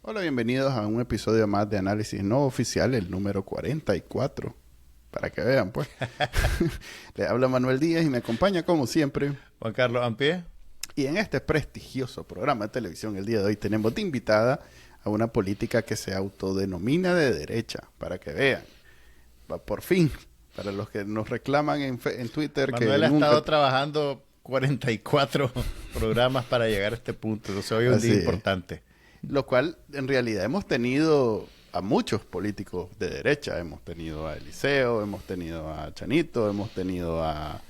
Hola, bienvenidos a un episodio más de Análisis No Oficial, el número 44. Para que vean, pues. Le habla Manuel Díaz y me acompaña, como siempre. Juan Carlos Ampie. Y en este prestigioso programa de televisión, el día de hoy, tenemos de invitada a una política que se autodenomina de derecha. Para que vean. Por fin, para los que nos reclaman en Twitter Manuel que ha nunca... estado trabajando 44 programas para llegar a este punto. Entonces hoy es un Así día es. importante. Lo cual, en realidad, hemos tenido a muchos políticos de derecha. Hemos tenido a Eliseo, hemos tenido a Chanito, hemos tenido a...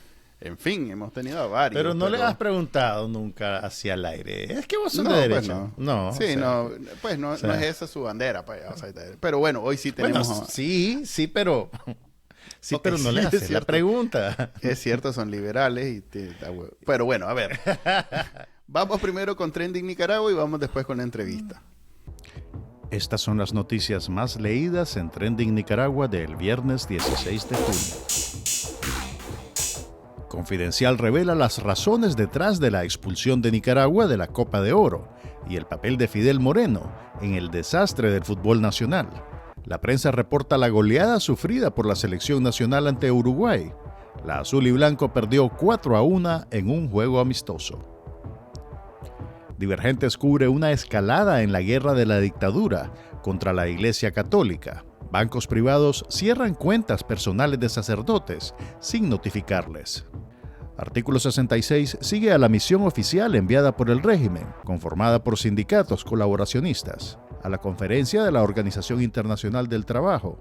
En fin, hemos tenido a varios. Pero no le has preguntado nunca hacia el aire. Es que vos sos de No, pues derecha. no. No, Sí, o sea, no, pues no, o sea, no es esa su bandera. Pues, o sea, pero bueno, hoy sí bueno, tenemos... sí, pero sí, Ok, pero no le es haces la cierto. pregunta. Es cierto, son liberales. Pero bueno, a ver. Vamos primero con Trending Nicaragua y vamos después con la entrevista. Estas son las noticias más leídas en Trending Nicaragua del viernes 16 de junio. Confidencial revela las razones detrás de la expulsión de Nicaragua de la Copa de Oro y el papel de Fidel Moreno en el desastre del fútbol nacional. La prensa reporta la goleada sufrida por la selección nacional ante Uruguay. La azul y blanco perdió 4-1 en un juego amistoso. Divergentes cubre una escalada en la guerra de la dictadura contra la Iglesia Católica. Bancos privados cierran cuentas personales de sacerdotes sin notificarles. Artículo 66 sigue a la misión oficial enviada por el régimen, conformada por sindicatos colaboracionistas, a la conferencia de la Organización Internacional del Trabajo.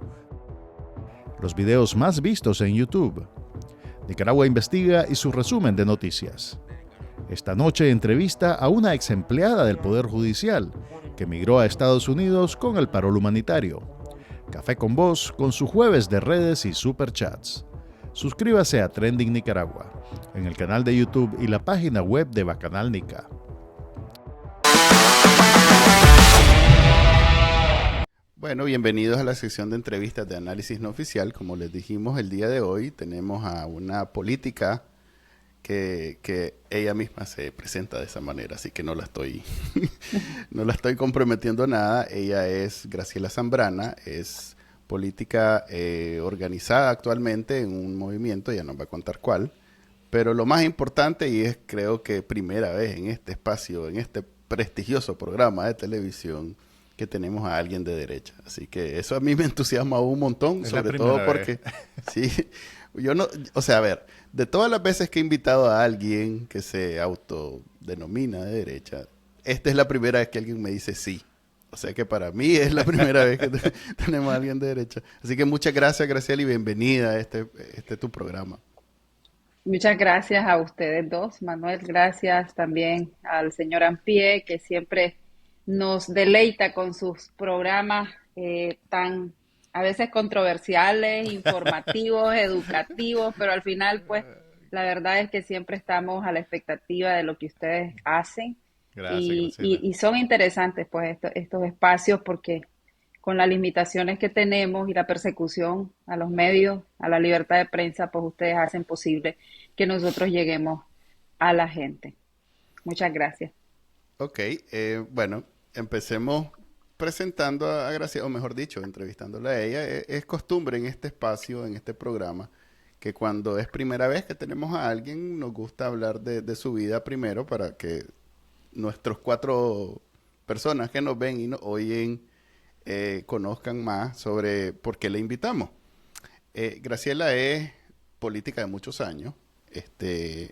Los videos más vistos en YouTube. Nicaragua investiga y su resumen de noticias. Esta noche entrevista a una ex empleada del Poder Judicial que migró a Estados Unidos con el parol humanitario. Café con Voz con su jueves de redes y superchats. Suscríbase a Trending Nicaragua en el canal de YouTube y la página web de Bacanal Nica. Bueno, bienvenidos a la sección de entrevistas de Análisis No Oficial. Como les dijimos, el día de hoy tenemos a una política que ella misma se presenta de esa manera, así que no la estoy no la estoy comprometiendo a nada. Ella es Graciela Zambrana, es política organizada actualmente en un movimiento, ya nos va a contar cuál, pero lo más importante, y es creo que primera vez en este espacio, en este prestigioso programa de televisión, que tenemos a alguien de derecha. Así que eso a mí me entusiasma un montón, Es la sobre todo primera porque, vez. sí, yo no, o sea, a ver, de todas las veces que he invitado a alguien que se autodenomina de derecha, esta es la primera vez que alguien me dice sí. O sea que para mí es la primera vez que tenemos a alguien de derecha. Así que muchas gracias, Graciela, y bienvenida a este tu programa. Muchas gracias a ustedes dos, Manuel. Gracias también al señor Ampie, que siempre nos deleita con sus programas tan a veces controversiales, informativos, educativos, pero al final, pues, la verdad es que siempre estamos a la expectativa de lo que ustedes hacen Gracias, y, Graciela. y son interesantes, pues, estos espacios porque con las limitaciones que tenemos y la persecución a los medios, a la libertad de prensa, pues ustedes hacen posible que nosotros lleguemos a la gente. Muchas gracias. Ok, bueno, empecemos presentando a Graciela, o mejor dicho, entrevistándola a ella. Es costumbre en este espacio, en este programa, que cuando es primera vez que tenemos a alguien, nos gusta hablar de su vida primero para que nuestros cuatro personas que nos ven y nos oyen conozcan más sobre por qué le invitamos. Graciela es política de muchos años.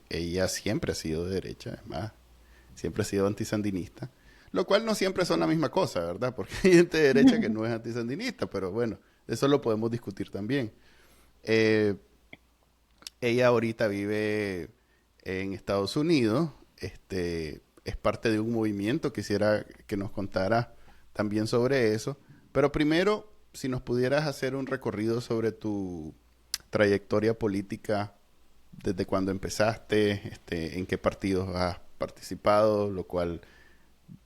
Ella siempre ha sido de derecha, es más, siempre ha sido antisandinista, lo cual no siempre son la misma cosa, ¿verdad? Porque hay gente de derecha que no es antisandinista, pero bueno, eso lo podemos discutir también. Eh, Ella ahorita vive en Estados Unidos, es parte de un movimiento, quisiera que nos contara también sobre eso, pero primero, si nos pudieras hacer un recorrido sobre tu trayectoria política desde cuando empezaste, en qué partidos has participado, lo cual,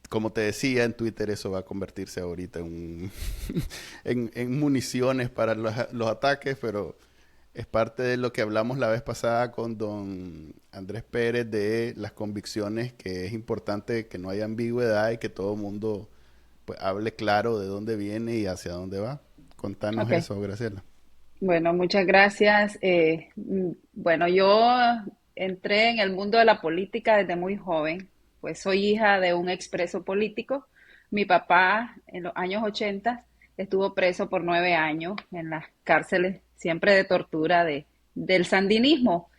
como te decía en Twitter, eso va a convertirse ahorita en municiones para los ataques, pero es parte de lo que hablamos la vez pasada con don Andrés Pérez de las convicciones, que es importante que no haya ambigüedad y que todo el mundo pues hable claro de dónde viene y hacia dónde va. Contanos Ok. eso, Graciela. Bueno, muchas gracias. Bueno, yo entré en el mundo de la política desde muy joven, pues soy hija de un expreso político. Mi papá en los años 80 estuvo preso por 9 años en las cárceles, siempre de tortura del sandinismo.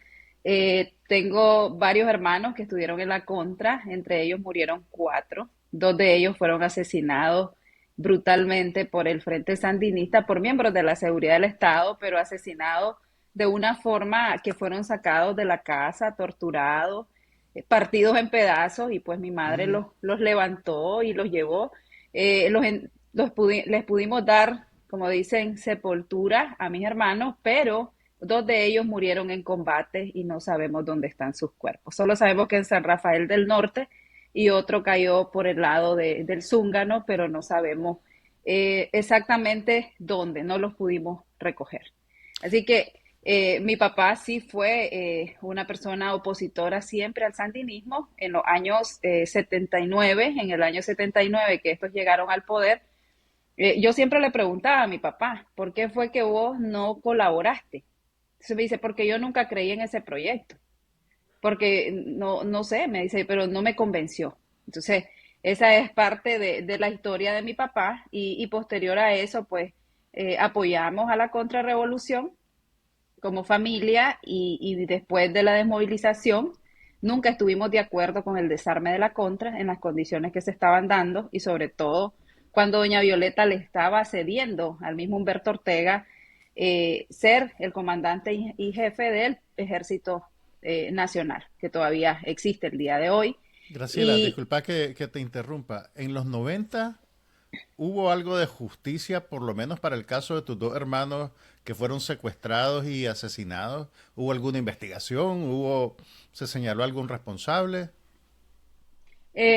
Tengo varios hermanos que estuvieron en la contra, entre ellos murieron cuatro, dos de ellos fueron asesinados brutalmente por el Frente Sandinista, por miembros de la seguridad del Estado, pero asesinados de una forma que fueron sacados de la casa, torturados, partidos en pedazos, y pues mi madre Ujú. los levantó y los llevó. Les pudimos dar, como dicen, sepultura a mis hermanos, pero dos de ellos murieron en combate y no sabemos dónde están sus cuerpos. Solo sabemos que en San Rafael del Norte y otro cayó por el lado del Zúngano, pero no sabemos exactamente dónde, no los pudimos recoger. Así que mi papá sí fue una persona opositora siempre al sandinismo. En los años 79, en el año 79 que estos llegaron al poder, yo siempre le preguntaba a mi papá, ¿por qué fue que vos no colaboraste? Entonces me dice, porque yo nunca creí en ese proyecto, porque no sé, me dice, pero no me convenció. Entonces, esa es parte de la historia de mi papá y posterior a eso, pues apoyamos a la contrarrevolución como familia y después de la desmovilización, nunca estuvimos de acuerdo con el desarme de la contra en las condiciones que se estaban dando y sobre todo cuando doña Violeta le estaba cediendo al mismo Humberto Ortega ser el comandante y jefe del Ejército Nacional, que todavía existe el día de hoy. Graciela, Y disculpa que te interrumpa. En los 90 hubo algo de justicia, por lo menos para el caso de tus dos hermanos que fueron secuestrados y asesinados. ¿Hubo alguna investigación? ¿Se señaló algún responsable?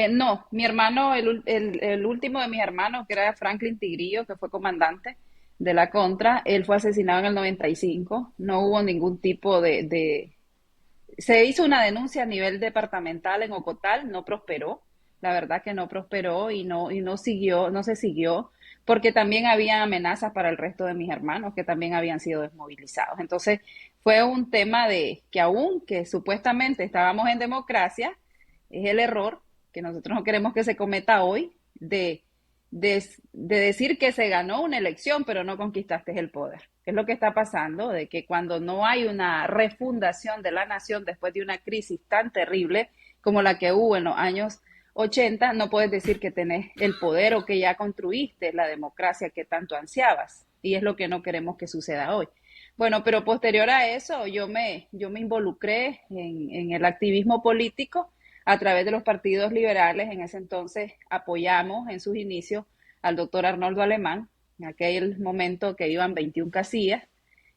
no, mi hermano, el último de mis hermanos, que era Franklin Tigrillo, que fue comandante de la Contra, él fue asesinado en el 95. No hubo ningún tipo se hizo una denuncia a nivel departamental en Ocotal, no prosperó. La verdad que no prosperó y no siguió, no se siguió, porque también había amenazas para el resto de mis hermanos que también habían sido desmovilizados. Entonces, fue un tema de que aún que supuestamente estábamos en democracia, es el error que nosotros no queremos que se cometa hoy de decir que se ganó una elección, pero no conquistaste el poder. Es lo que está pasando, de que cuando no hay una refundación de la nación después de una crisis tan terrible como la que hubo en los años 80, no puedes decir que tenés el poder o que ya construiste la democracia que tanto ansiabas. Y es lo que no queremos que suceda hoy. Bueno, pero posterior a eso, yo me involucré en el activismo político a través de los partidos liberales. En ese entonces apoyamos en sus inicios al doctor Arnoldo Alemán, en aquel momento que iban 21 casillas.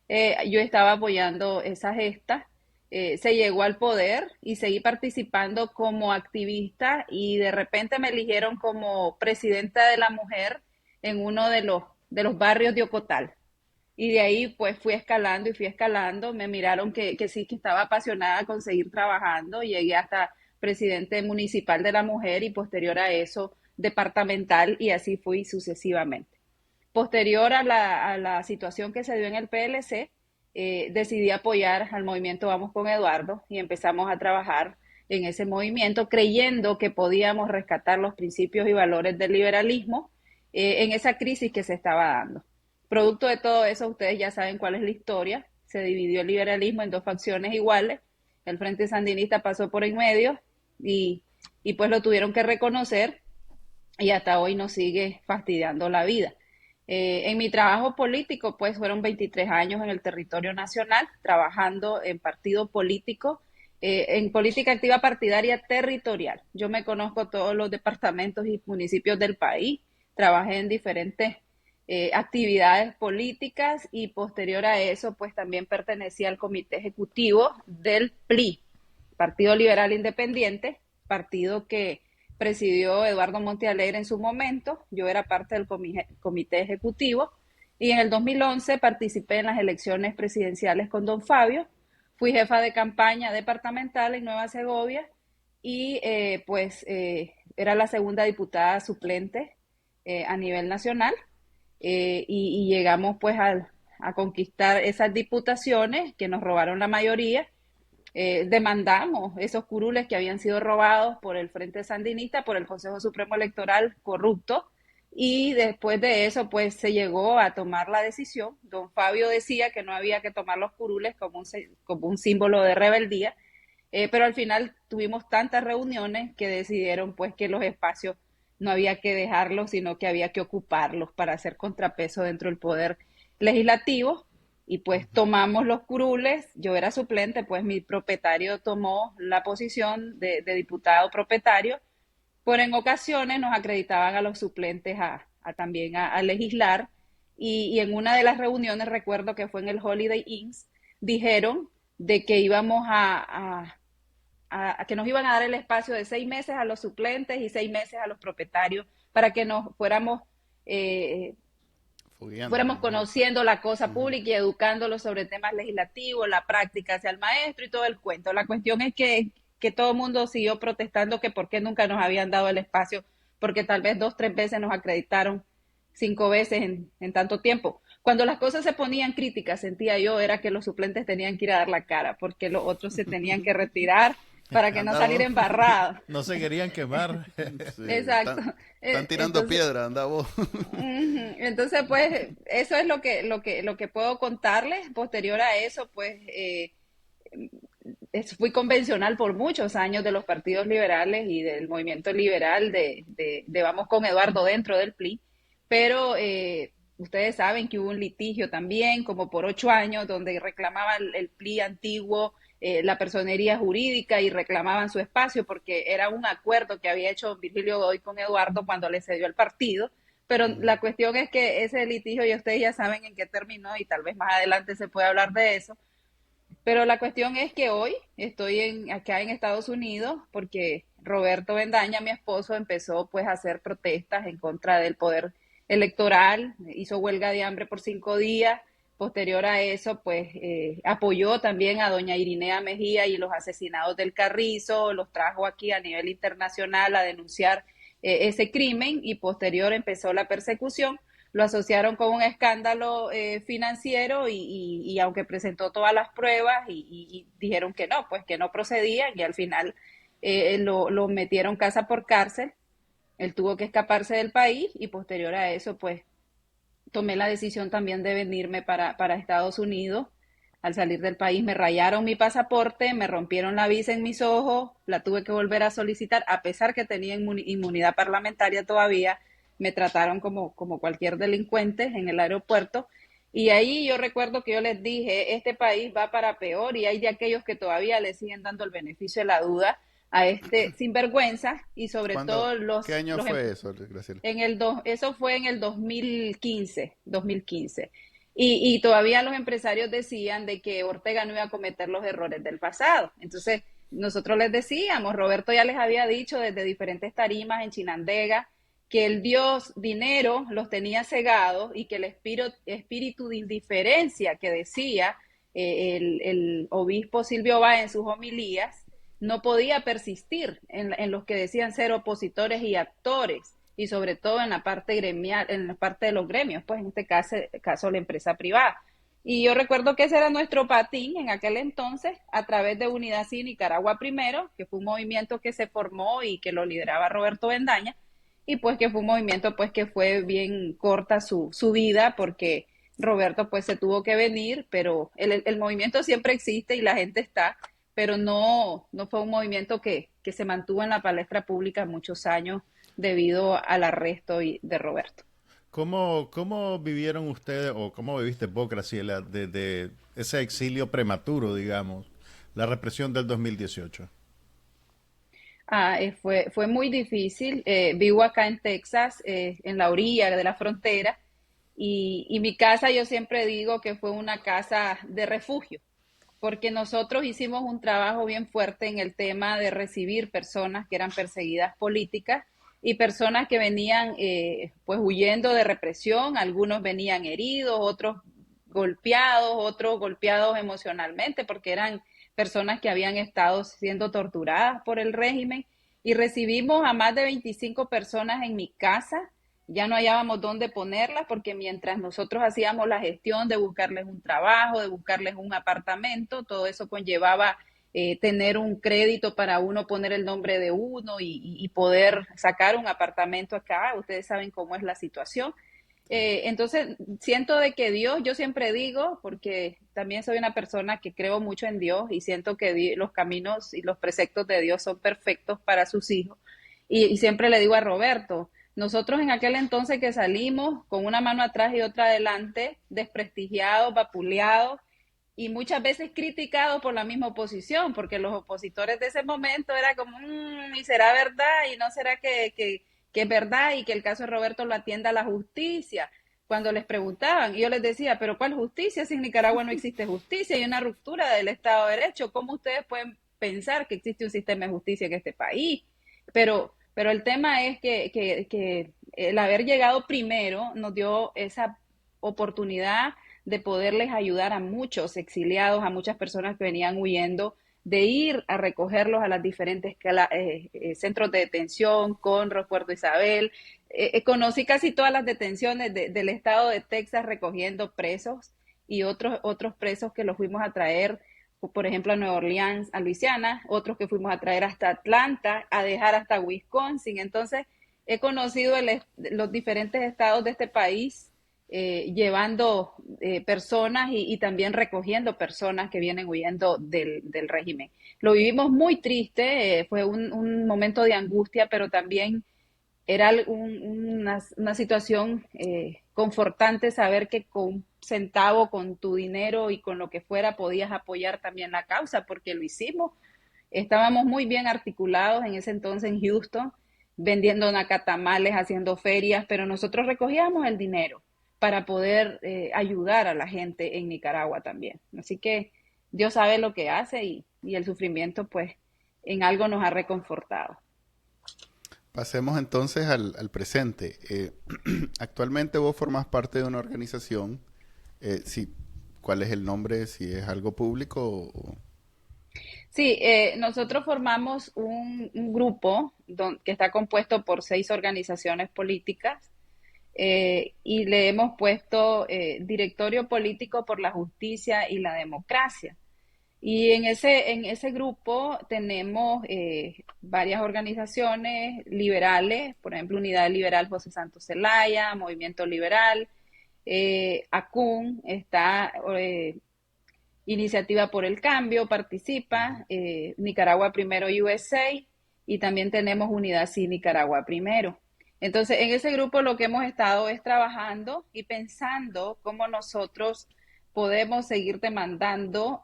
Yo estaba apoyando esa gesta. Se llegó al poder y seguí participando como activista y de repente me eligieron como presidenta de la mujer en uno de los barrios de Ocotal. Y de ahí pues fui escalando y fui escalando. Me miraron que sí, que estaba apasionada con seguir trabajando. Llegué hasta presidente municipal de la mujer y posterior a eso departamental y así fui sucesivamente. Posterior a la situación que se dio en el PLC, decidí apoyar al movimiento Vamos con Eduardo y empezamos a trabajar en ese movimiento creyendo que podíamos rescatar los principios y valores del liberalismo en esa crisis que se estaba dando. Producto de todo eso, ustedes ya saben cuál es la historia. Se dividió el liberalismo en dos facciones iguales. El Frente Sandinista pasó por en medio y, y pues lo tuvieron que reconocer y hasta hoy nos sigue fastidiando la vida. En mi trabajo político, pues fueron 23 años en el territorio nacional, trabajando en partido político, en política activa partidaria territorial. Yo me conozco todos los departamentos y municipios del país, trabajé en diferentes actividades políticas y posterior a eso, pues también pertenecía al comité ejecutivo del PLI, Partido Liberal Independiente, partido que presidió Eduardo Montealegre en su momento. Yo era parte del comité ejecutivo y en el 2011 participé en las elecciones presidenciales con don Fabio. Fui jefa de campaña departamental en Nueva Segovia y era la segunda diputada suplente a nivel nacional y llegamos pues a conquistar esas diputaciones que nos robaron la mayoría. Demandamos esos curules que habían sido robados por el Frente Sandinista, por el Consejo Supremo Electoral corrupto, y después de eso pues se llegó a tomar la decisión. Don Fabio decía que no había que tomar los curules como un símbolo de rebeldía, pero al final tuvimos tantas reuniones que decidieron pues que los espacios no había que dejarlos, sino que había que ocuparlos para hacer contrapeso dentro del poder legislativo. Y pues tomamos los curules, yo era suplente, pues mi propietario tomó la posición de diputado propietario, pero en ocasiones nos acreditaban a los suplentes también a legislar, y en una de las reuniones, recuerdo que fue en el Holiday Inn, dijeron de que íbamos a que nos iban a dar el espacio de 6 meses a los suplentes y 6 meses a los propietarios para que nos fuéramos conociendo la cosa pública y educándolos sobre temas legislativos, la práctica hacia el maestro y todo el cuento. La cuestión es que todo el mundo siguió protestando que por qué nunca nos habían dado el espacio, porque tal vez 2, 3 veces nos acreditaron, 5 veces en tanto tiempo. Cuando las cosas se ponían críticas, sentía yo, era que los suplentes tenían que ir a dar la cara, porque los otros se tenían que retirar para que no salir embarrados. No se querían quemar. Sí, Exacto. Están tirando piedra, anda vos. Entonces, pues, eso es lo que puedo contarles. Posterior a eso, pues, fui convencional por muchos años de los partidos liberales y del movimiento liberal de Vamos con Eduardo dentro del PLI, pero ustedes saben que hubo un litigio también, como por 8 años, donde reclamaban el PLI antiguo, la personería jurídica, y reclamaban su espacio porque era un acuerdo que había hecho Virgilio Godoy con Eduardo cuando le cedió el partido. Pero la cuestión es que ese litigio, y ustedes ya saben en qué terminó, y tal vez más adelante se puede hablar de eso. Pero la cuestión es que hoy estoy acá en Estados Unidos porque Roberto Bendaña, mi esposo, empezó pues a hacer protestas en contra del poder electoral, hizo huelga de hambre por 5 días. Posterior a eso, pues apoyó también a doña Irinea Mejía y los asesinados del Carrizo, los trajo aquí a nivel internacional a denunciar ese crimen, y posterior empezó la persecución. Lo asociaron con un escándalo financiero y aunque presentó todas las pruebas y dijeron que no, pues que no procedían, y al final lo metieron casa por cárcel. Él tuvo que escaparse del país y posterior a eso, pues tomé la decisión también de venirme para Estados Unidos. Al salir del país me rayaron mi pasaporte, me rompieron la visa en mis ojos, la tuve que volver a solicitar, a pesar que tenía inmunidad parlamentaria todavía. Me trataron como cualquier delincuente en el aeropuerto. Y ahí yo recuerdo que yo les dije, este país va para peor, y hay de aquellos que todavía le siguen dando el beneficio de la duda a este sinvergüenza, y sobre todo ¿Qué año fue eso, Graciela? Eso fue en el 2015. Y todavía los empresarios decían de que Ortega no iba a cometer los errores del pasado. Entonces, nosotros les decíamos, Roberto ya les había dicho desde diferentes tarimas en Chinandega, que el dios dinero los tenía cegados, y que el espíritu de indiferencia que decía el obispo Silvio Báez en sus homilías no podía persistir en los que decían ser opositores y actores, y sobre todo en la parte gremial, en la parte de los gremios, pues en este caso la empresa privada. Y yo recuerdo que ese era nuestro patín en aquel entonces, a través de Unidad Sí Nicaragua Primero, que fue un movimiento que se formó y que lo lideraba Roberto Bendaña, y pues que fue un movimiento pues que fue bien corta su vida, porque Roberto pues se tuvo que venir, pero el movimiento siempre existe y la gente está, pero no fue un movimiento que se mantuvo en la palestra pública muchos años debido al arresto de Roberto. ¿Cómo vivieron ustedes, o cómo viviste vos, Graciela, de ese exilio prematuro, digamos, la represión del 2018? Fue muy difícil. Vivo acá en Texas, en la orilla de la frontera, y mi casa, yo siempre digo que fue una casa de refugio, porque nosotros hicimos un trabajo bien fuerte en el tema de recibir personas que eran perseguidas políticas y personas que venían pues huyendo de represión. Algunos venían heridos, otros golpeados emocionalmente, porque eran personas que habían estado siendo torturadas por el régimen. Y recibimos a más de 25 personas en mi casa, ya no hallábamos dónde ponerlas, porque mientras nosotros hacíamos la gestión de buscarles un trabajo, de buscarles un apartamento, todo eso conllevaba tener un crédito para uno poner el nombre de uno y poder sacar un apartamento acá. Ustedes saben cómo es la situación. Entonces, siento de que Dios, yo siempre digo, porque también soy una persona que creo mucho en Dios y siento que los caminos y los preceptos de Dios son perfectos para sus hijos. Y siempre le digo a Roberto, nosotros en aquel entonces que salimos con una mano atrás y otra adelante, desprestigiados, vapuleados y muchas veces criticados por la misma oposición, porque los opositores de ese momento era como, ¿y será verdad? ¿Y no será que es verdad y que el caso de Roberto lo atienda la justicia? Cuando les preguntaban, y yo les decía, ¿pero cuál justicia? Si en Nicaragua no existe justicia, hay una ruptura del Estado de Derecho. ¿Cómo ustedes pueden pensar que existe un sistema de justicia en este país? Pero el tema es que el haber llegado primero nos dio esa oportunidad de poderles ayudar a muchos exiliados, a muchas personas que venían huyendo, de ir a recogerlos a las diferentes centros de detención, Conroe, Puerto Isabel. Conocí casi todas las detenciones del estado de Texas recogiendo presos y otros presos que los fuimos a traer, por ejemplo, a Nueva Orleans, a Luisiana, otros que fuimos a traer hasta Atlanta, a dejar hasta Wisconsin. Entonces, he conocido los diferentes estados de este país, llevando personas y también recogiendo personas que vienen huyendo del régimen. Lo vivimos muy triste, fue un momento de angustia, pero también era una situación confortante saber que con un centavo, con tu dinero y con lo que fuera podías apoyar también la causa, porque lo hicimos. Estábamos muy bien articulados en ese entonces en Houston, vendiendo nacatamales, haciendo ferias, pero nosotros recogíamos el dinero para poder ayudar a la gente en Nicaragua también. Así que Dios sabe lo que hace y el sufrimiento pues en algo nos ha reconfortado. Pasemos entonces al presente. Actualmente vos formás parte de una organización. Sí, ¿cuál es el nombre? Si es algo público o... Sí, nosotros formamos un grupo que está compuesto por 6 organizaciones políticas y le hemos puesto Directorio Político por la Justicia y la Democracia. Y en ese grupo tenemos varias organizaciones liberales, por ejemplo, Unidad Liberal José Santos Zelaya, Movimiento Liberal, ACUN, está Iniciativa por el Cambio, participa, Nicaragua Primero USA, y también tenemos Unidad Sí Nicaragua Primero. Entonces, en ese grupo lo que hemos estado es trabajando y pensando cómo nosotros podemos seguir demandando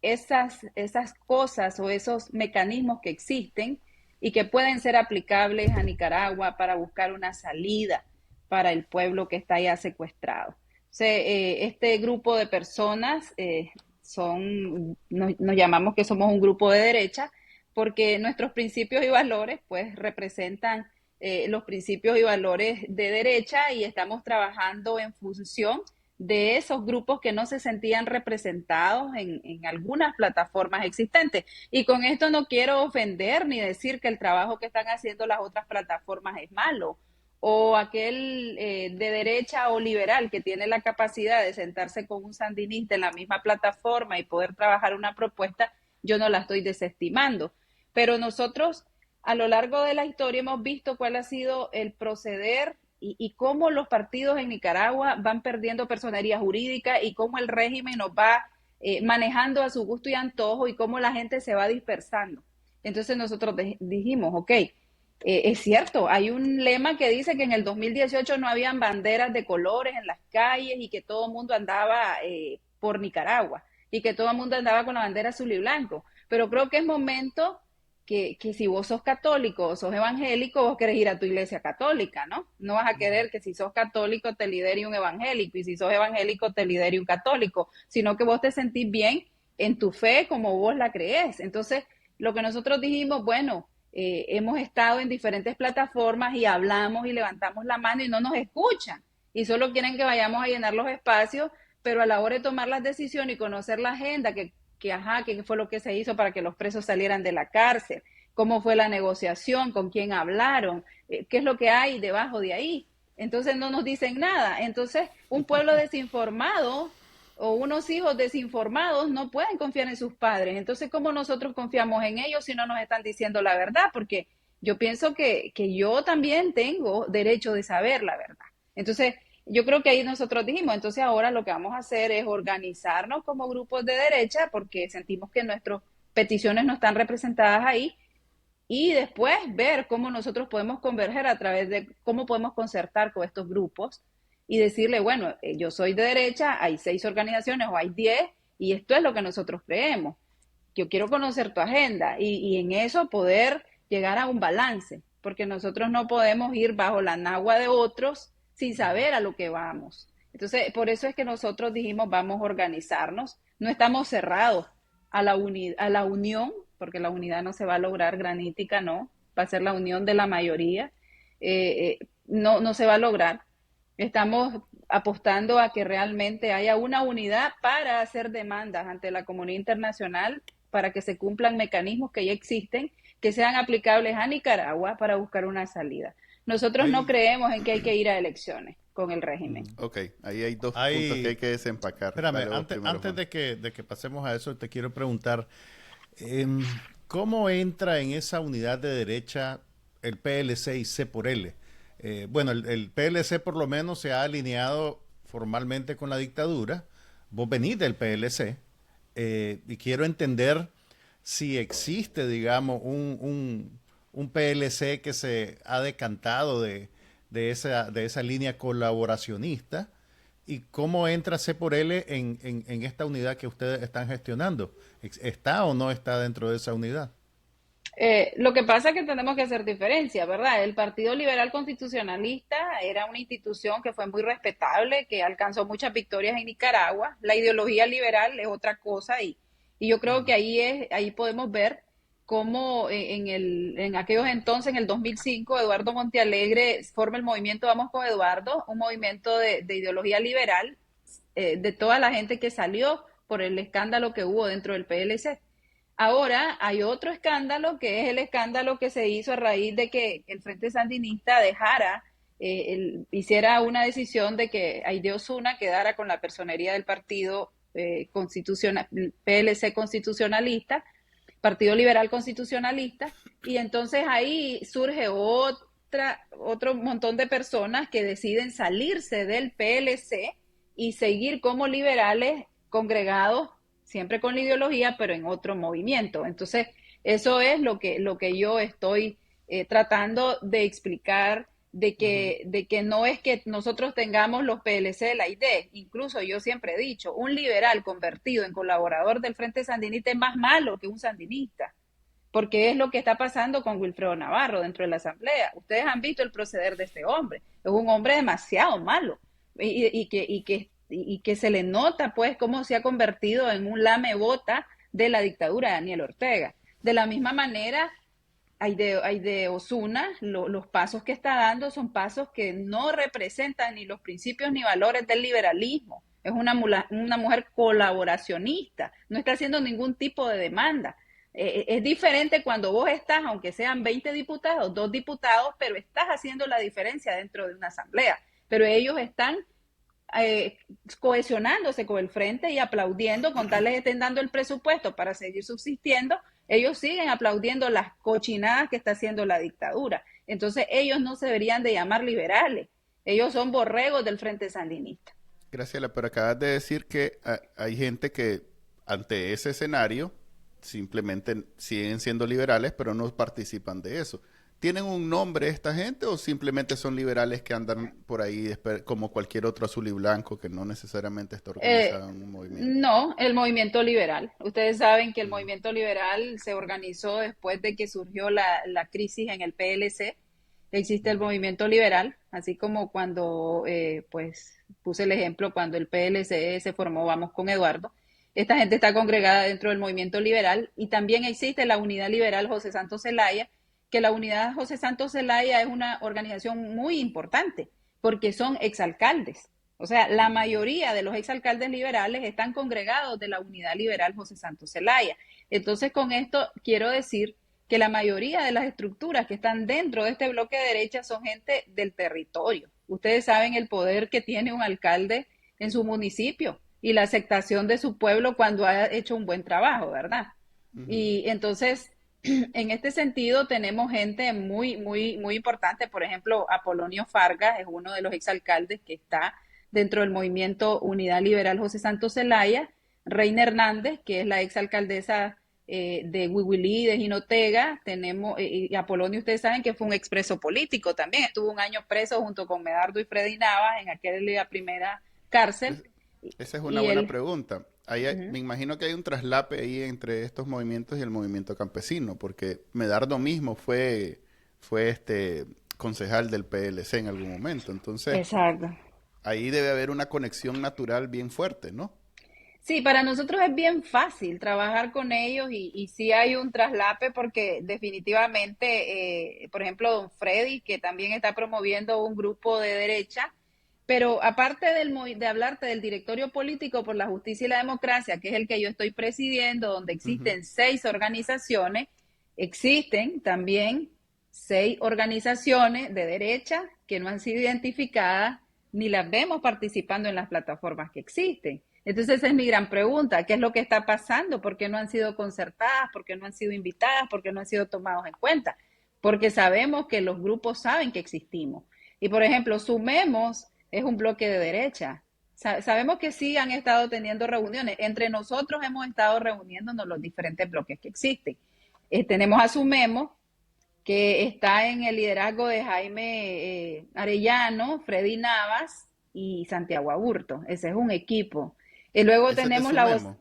esas cosas o esos mecanismos que existen y que pueden ser aplicables a Nicaragua para buscar una salida para el pueblo que está ya secuestrado. Este grupo de personas nos llamamos que somos un grupo de derecha porque nuestros principios y valores pues representan los principios y valores de derecha y estamos trabajando en función de esos grupos que no se sentían representados en algunas plataformas existentes. Y con esto no quiero ofender ni decir que el trabajo que están haciendo las otras plataformas es malo, o aquel de derecha o liberal que tiene la capacidad de sentarse con un sandinista en la misma plataforma y poder trabajar una propuesta, yo no la estoy desestimando. Pero nosotros a lo largo de la historia hemos visto cuál ha sido el proceder y cómo los partidos en Nicaragua van perdiendo personería jurídica y cómo el régimen nos va manejando a su gusto y antojo y cómo la gente se va dispersando. Entonces nosotros dijimos, ok, es cierto, hay un lema que dice que en el 2018 no habían banderas de colores en las calles y que todo el mundo andaba por Nicaragua y que todo el mundo andaba con la bandera azul y blanco. Pero creo que es momento que si vos sos católico o sos evangélico, vos querés ir a tu iglesia católica, ¿no? No vas a querer que si sos católico te lidere un evangélico y si sos evangélico te lidere un católico, sino que vos te sentís bien en tu fe como vos la creés. Entonces, lo que nosotros dijimos, bueno, hemos estado en diferentes plataformas y hablamos y levantamos la mano y no nos escuchan y solo quieren que vayamos a llenar los espacios, pero a la hora de tomar las decisiones y conocer la agenda, qué fue lo que se hizo para que los presos salieran de la cárcel, cómo fue la negociación, con quién hablaron, qué es lo que hay debajo de ahí. entonces no nos dicen nada. Entonces, un pueblo desinformado o unos hijos desinformados no pueden confiar en sus padres. Entonces, ¿cómo nosotros confiamos en ellos si no nos están diciendo la verdad? Porque yo pienso que yo también tengo derecho de saber la verdad. Entonces, yo creo que ahí nosotros dijimos, entonces ahora lo que vamos a hacer es organizarnos como grupos de derecha porque sentimos que nuestras peticiones no están representadas ahí y después ver cómo nosotros podemos converger a través de cómo podemos concertar con estos grupos y decirle, bueno, yo soy de derecha, hay 6 organizaciones o hay 10 y esto es lo que nosotros creemos. Yo quiero conocer tu agenda y en eso poder llegar a un balance, porque nosotros no podemos ir bajo la nagua de otros sin saber a lo que vamos. Entonces, por eso es que nosotros dijimos, vamos a organizarnos, no estamos cerrados a la unión, porque la unidad no se va a lograr granítica, no, va a ser la unión de la mayoría, no se va a lograr. Estamos apostando a que realmente haya una unidad para hacer demandas ante la comunidad internacional para que se cumplan mecanismos que ya existen, que sean aplicables a Nicaragua para buscar una salida. Nosotros no creemos en que hay que ir a elecciones con el régimen. Ok, ahí hay dos puntos que hay que desempacar. Espérame, antes de que pasemos a eso, te quiero preguntar, ¿cómo entra en esa unidad de derecha el PLC y C por L? Bueno, el PLC por lo menos se ha alineado formalmente con la dictadura. Vos venís del PLC y quiero entender si existe, digamos, un PLC que se ha decantado de esa línea colaboracionista y cómo entra C por L en esta unidad que ustedes están gestionando. ¿Está o no está dentro de esa unidad? Lo que pasa es que tenemos que hacer diferencia, ¿verdad? El Partido Liberal Constitucionalista era una institución que fue muy respetable, que alcanzó muchas victorias en Nicaragua. La ideología liberal es otra cosa y yo creo que ahí podemos ver cómo en aquellos entonces, en el 2005, Eduardo Montealegre forma el movimiento Vamos con Eduardo, un movimiento de ideología liberal de toda la gente que salió por el escándalo que hubo dentro del PLC. Ahora hay otro escándalo que es el escándalo que se hizo a raíz de que el Frente Sandinista hiciera una decisión de que Aide Osuna quedara con la personería del partido constitucional, PLC constitucionalista, Partido Liberal Constitucionalista, y entonces ahí surge otro montón de personas que deciden salirse del PLC y seguir como liberales congregados siempre con la ideología, pero en otro movimiento. Entonces, eso es lo que yo estoy tratando de explicar, de que no es que nosotros tengamos los PLC de la ID. Incluso yo siempre he dicho, un liberal convertido en colaborador del Frente Sandinista es más malo que un sandinista, porque es lo que está pasando con Wilfredo Navarro dentro de la Asamblea. Ustedes han visto el proceder de este hombre. Es un hombre demasiado malo y que se le nota pues cómo se ha convertido en un lamebota de la dictadura de Daniel Ortega. De la misma manera, Aide Osuna, los pasos que está dando son pasos que no representan ni los principios ni valores del liberalismo. Es una mujer colaboracionista, no está haciendo ningún tipo de demanda. Es diferente cuando vos estás, aunque sean 20 diputados, 2 diputados, pero estás haciendo la diferencia dentro de una asamblea. Pero ellos están cohesionándose con el frente y aplaudiendo, con tal les estén dando el presupuesto para seguir subsistiendo, ellos siguen aplaudiendo las cochinadas que está haciendo la dictadura. Entonces ellos no se deberían de llamar liberales, ellos son borregos del Frente Sandinista. Graciela, pero acabas de decir que hay gente que ante ese escenario simplemente siguen siendo liberales, pero no participan de eso. ¿Tienen un nombre esta gente o simplemente son liberales que andan por ahí como cualquier otro azul y blanco que no necesariamente está organizado en un movimiento? No, el movimiento liberal. Ustedes saben que el movimiento liberal se organizó después de que surgió la crisis en el PLC. Existe el movimiento liberal, así como cuando, pues, puse el ejemplo, cuando el PLC se formó Vamos con Eduardo. Esta gente está congregada dentro del movimiento liberal y también existe la Unidad Liberal José Santos Zelaya, que la Unidad José Santos Zelaya es una organización muy importante porque son exalcaldes. O sea, la mayoría de los exalcaldes liberales están congregados de la Unidad Liberal José Santos Zelaya. Entonces, con esto quiero decir que la mayoría de las estructuras que están dentro de este bloque de derecha son gente del territorio. Ustedes saben el poder que tiene un alcalde en su municipio y la aceptación de su pueblo cuando ha hecho un buen trabajo, ¿verdad? Y entonces, en este sentido, tenemos gente muy importante. Por ejemplo, Apolonio Fargas es uno de los exalcaldes que está dentro del movimiento Unidad Liberal José Santos Zelaya. Reina Hernández, que es la exalcaldesa de Huihuilí, de Jinotega. Tenemos, y Apolonio, ustedes saben que fue un expreso político también. Estuvo un año preso junto con Medardo y Freddy Navas en aquella primera cárcel. Esa es una Y buena él, pregunta. Me imagino que hay un traslape ahí entre estos movimientos y el movimiento campesino, porque Medardo mismo fue este concejal del PLC en algún momento. Entonces, exacto. ahí debe haber una conexión natural bien fuerte, ¿no? Sí, para nosotros es bien fácil trabajar con ellos y sí hay un traslape porque definitivamente, por ejemplo, don Freddy, que también está promoviendo un grupo de derecha, pero aparte de hablarte del directorio político por la justicia y la democracia, que es el que yo estoy presidiendo, donde Ujú. existen 6 organizaciones, existen también 6 organizaciones de derecha que no han sido identificadas ni las vemos participando en las plataformas que existen. Entonces esa es mi gran pregunta, ¿qué es lo que está pasando? ¿Por qué no han sido concertadas? ¿Por qué no han sido invitadas? ¿Por qué no han sido tomados en cuenta? Porque sabemos que los grupos saben que existimos. Y por ejemplo, Sumemos es un bloque de derecha. Sabemos que sí han estado teniendo reuniones. Entre nosotros hemos estado reuniéndonos los diferentes bloques que existen. Tenemos a Sumemos, que está en el liderazgo de Jaime Arellano, Freddy Navas y Santiago Aburto. Ese es un equipo. Y luego Ese es de tenemos la voz, Sumemo.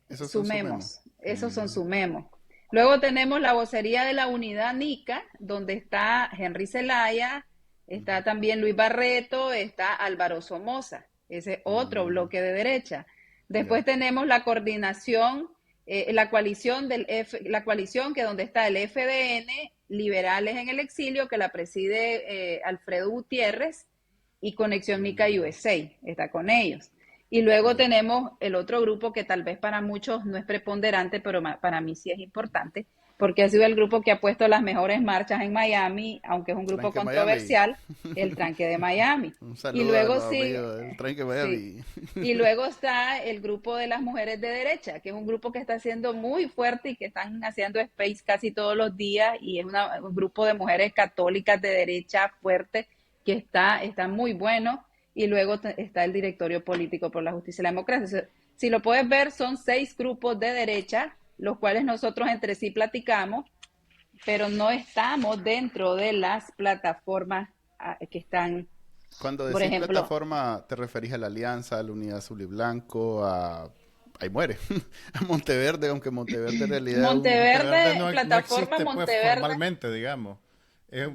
Esos son Sumemo. Sumemos, esos son Mm, Sumemos. Luego tenemos la vocería de la unidad NICA, donde está Henry Zelaya, está ujú, también Luis Barreto, está Álvaro Somoza. Ese es otro mm, bloque de derecha. Después ya. tenemos la coordinación, la coalición la coalición que donde está el FDN, Liberales en el Exilio, que la preside Alfredo Gutiérrez, y Conexión Mica Mm, USA, está con ellos. Y luego ya. tenemos el otro grupo que tal vez para muchos no es preponderante, pero para mí sí es importante, porque ha sido el grupo que ha puesto las mejores marchas en Miami, aunque es un grupo Tranque Miami. controversial, el tranque de Miami. Un Y saludo a luego los sigue, amigos del Tranque sí, Miami. y luego está el grupo de las mujeres de derecha, que es un grupo que está siendo muy fuerte y que están haciendo space casi todos los días y es un grupo de mujeres católicas de derecha fuerte que está muy bueno. Y luego está el directorio político por la justicia y la democracia. Si lo puedes ver, son 6 grupos de derecha, los cuales nosotros entre sí platicamos, pero no estamos dentro de las plataformas que están, Cuando por decís ejemplo, plataforma, ¿te referís a la Alianza, a la Unidad Azul y Blanco, a... Ahí muere. A Monteverde, aunque Monteverde en realidad es Monteverde Monteverde, no plataforma existe pues Monteverde, formalmente, digamos. Es,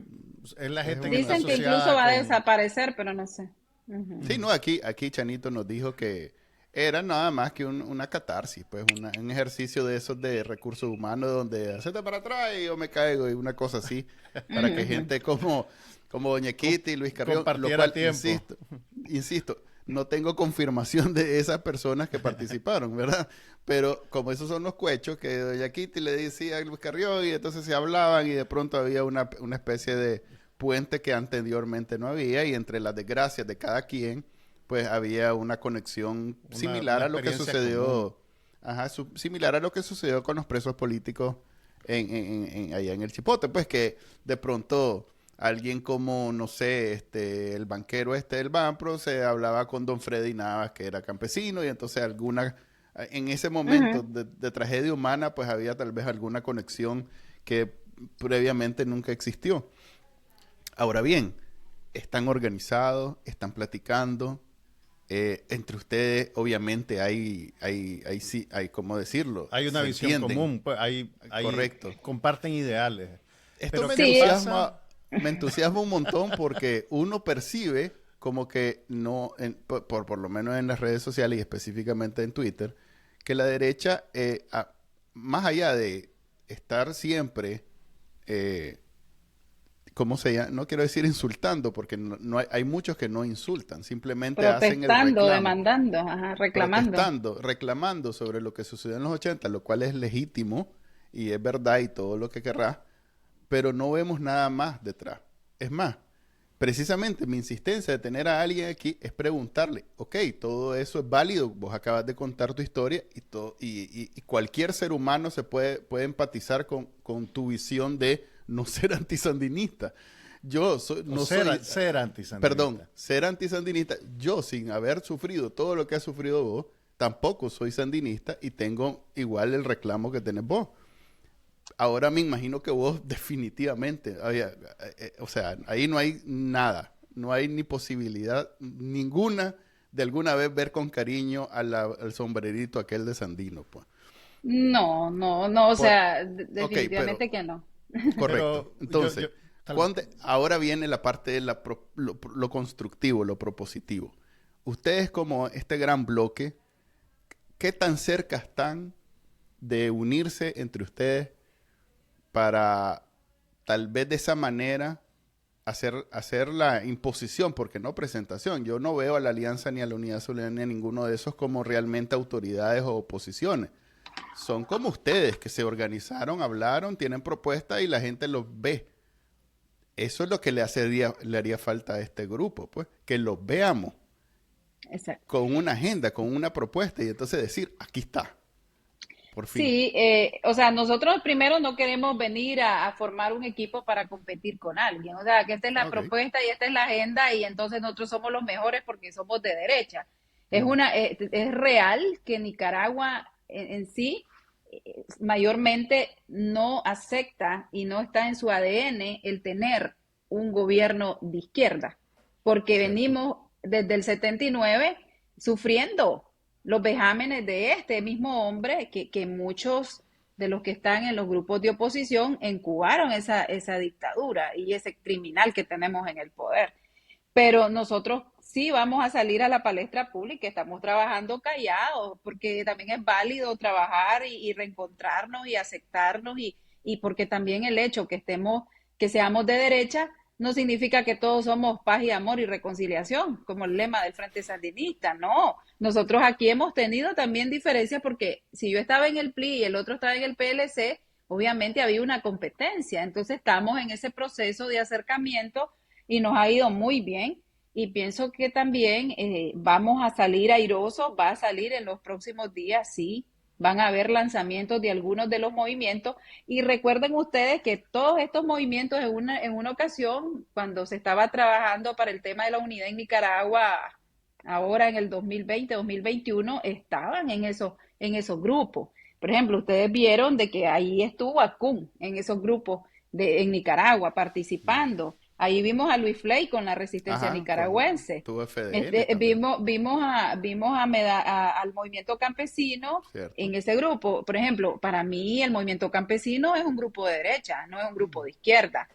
es la es gente que está una... dicen que incluso asociada va a con... desaparecer, pero no sé. Sí, Ujú. no, aquí Chanito nos dijo que era nada más que una catarsis, pues un ejercicio de esos de recursos humanos donde hacete para atrás y yo me caigo y una cosa así, para que Ujú. gente como Doña Kitty y Luis Carrión, lo compartiera cual, tiempo. insisto, no tengo confirmación de esas personas que participaron, ¿verdad? Pero como esos son los cuechos que Doña Kitty le decía a Luis Carrión y entonces se hablaban y de pronto había una especie de puente que anteriormente no había y entre las desgracias de cada quien, pues había una conexión Una similar a lo que experiencia común. sucedió, ajá, similar a lo que sucedió con los presos políticos allá en el Chipote, pues que de pronto alguien como, no sé, el banquero del Banpro se hablaba con don Freddy Navas, que era campesino, y entonces en ese momento Ujú. de tragedia humana, pues había tal vez alguna conexión que previamente nunca existió. Ahora bien, están organizados, están platicando. Entre ustedes, obviamente, sí, hay, ¿cómo decirlo? Hay una Se visión entienden. común, pues Correcto. comparten ideales. Esto Pero me ¿qué Sí, pasa? entusiasma, me entusiasma un montón porque uno percibe como que no, por lo menos en las redes sociales y específicamente en Twitter, que la derecha, más allá de estar siempre eh, ¿cómo se llama? No quiero decir insultando, porque hay muchos que no insultan, simplemente hacen el protestando, reclamo, demandando, ajá, reclamando. protestando, reclamando sobre lo que sucedió en los 80, lo cual es legítimo y es verdad y todo lo que querrá, pero no vemos nada más detrás. Es más, precisamente mi insistencia de tener a alguien aquí es preguntarle, ok, todo eso es válido, vos acabas de contar tu historia y cualquier ser humano puede empatizar con tu visión de no ser antisandinista. Yo no soy, ser antisandinista. perdón, ser antisandinista, yo sin haber sufrido todo lo que has sufrido vos, tampoco soy sandinista y tengo igual el reclamo que tenés vos. Ahora me imagino que vos definitivamente, o sea, ahí no hay nada, no hay ni posibilidad ninguna de alguna vez ver con cariño al sombrerito aquel de Sandino, pues. No, no, no, o Por- sea, ok, pero, definitivamente que no. correcto. Pero Entonces, tal vez. ahora viene la parte de lo constructivo, lo propositivo. Ustedes como este gran bloque, ¿qué tan cerca están de unirse entre ustedes para tal vez de esa manera hacer la imposición, porque no presentación? Yo no veo a la Alianza ni a la Unidad Solidaria ni a ninguno de esos como realmente autoridades o oposiciones. Son como ustedes que se organizaron, hablaron, tienen propuestas y la gente los ve. Eso es lo que le haría falta a este grupo, pues, que los veamos Exacto. con una agenda, con una propuesta y entonces decir, aquí está, por fin. Sí, o sea, nosotros primero no queremos venir a formar un equipo para competir con alguien. O sea, que esta es la Ok. propuesta y esta es la agenda y entonces nosotros somos los mejores porque somos de derecha. Ujú. Es real que Nicaragua en sí mayormente no acepta y no está en su ADN el tener un gobierno de izquierda, porque Cierto. venimos desde el 79 sufriendo los vejámenes de este mismo hombre que muchos de los que están en los grupos de oposición incubaron esa dictadura y ese criminal que tenemos en el poder. Pero nosotros sí vamos a salir a la palestra pública, estamos trabajando callados, porque también es válido trabajar y reencontrarnos y aceptarnos y porque también el hecho que seamos de derecha no significa que todos somos paz y amor y reconciliación, como el lema del Frente Sandinista, no. Nosotros aquí hemos tenido también diferencias porque si yo estaba en el PLI y el otro estaba en el PLC, obviamente había una competencia, entonces estamos en ese proceso de acercamiento y nos ha ido muy bien y pienso que también vamos a salir airosos, va a salir en los próximos días, sí, van a haber lanzamientos de algunos de los movimientos y recuerden ustedes que todos estos movimientos en una ocasión, cuando se estaba trabajando para el tema de la unidad en Nicaragua, ahora en el 2020, 2021, estaban en esos grupos. Por ejemplo, ustedes vieron de que ahí estuvo Acun en esos grupos en Nicaragua participando. Ahí vimos a Luis Flay con la resistencia Ajá, nicaragüense. tuvo FDN también, Al movimiento campesino ¿cierto? en ese grupo. Por ejemplo, para mí el movimiento campesino es un grupo de derecha, no es un grupo de izquierda.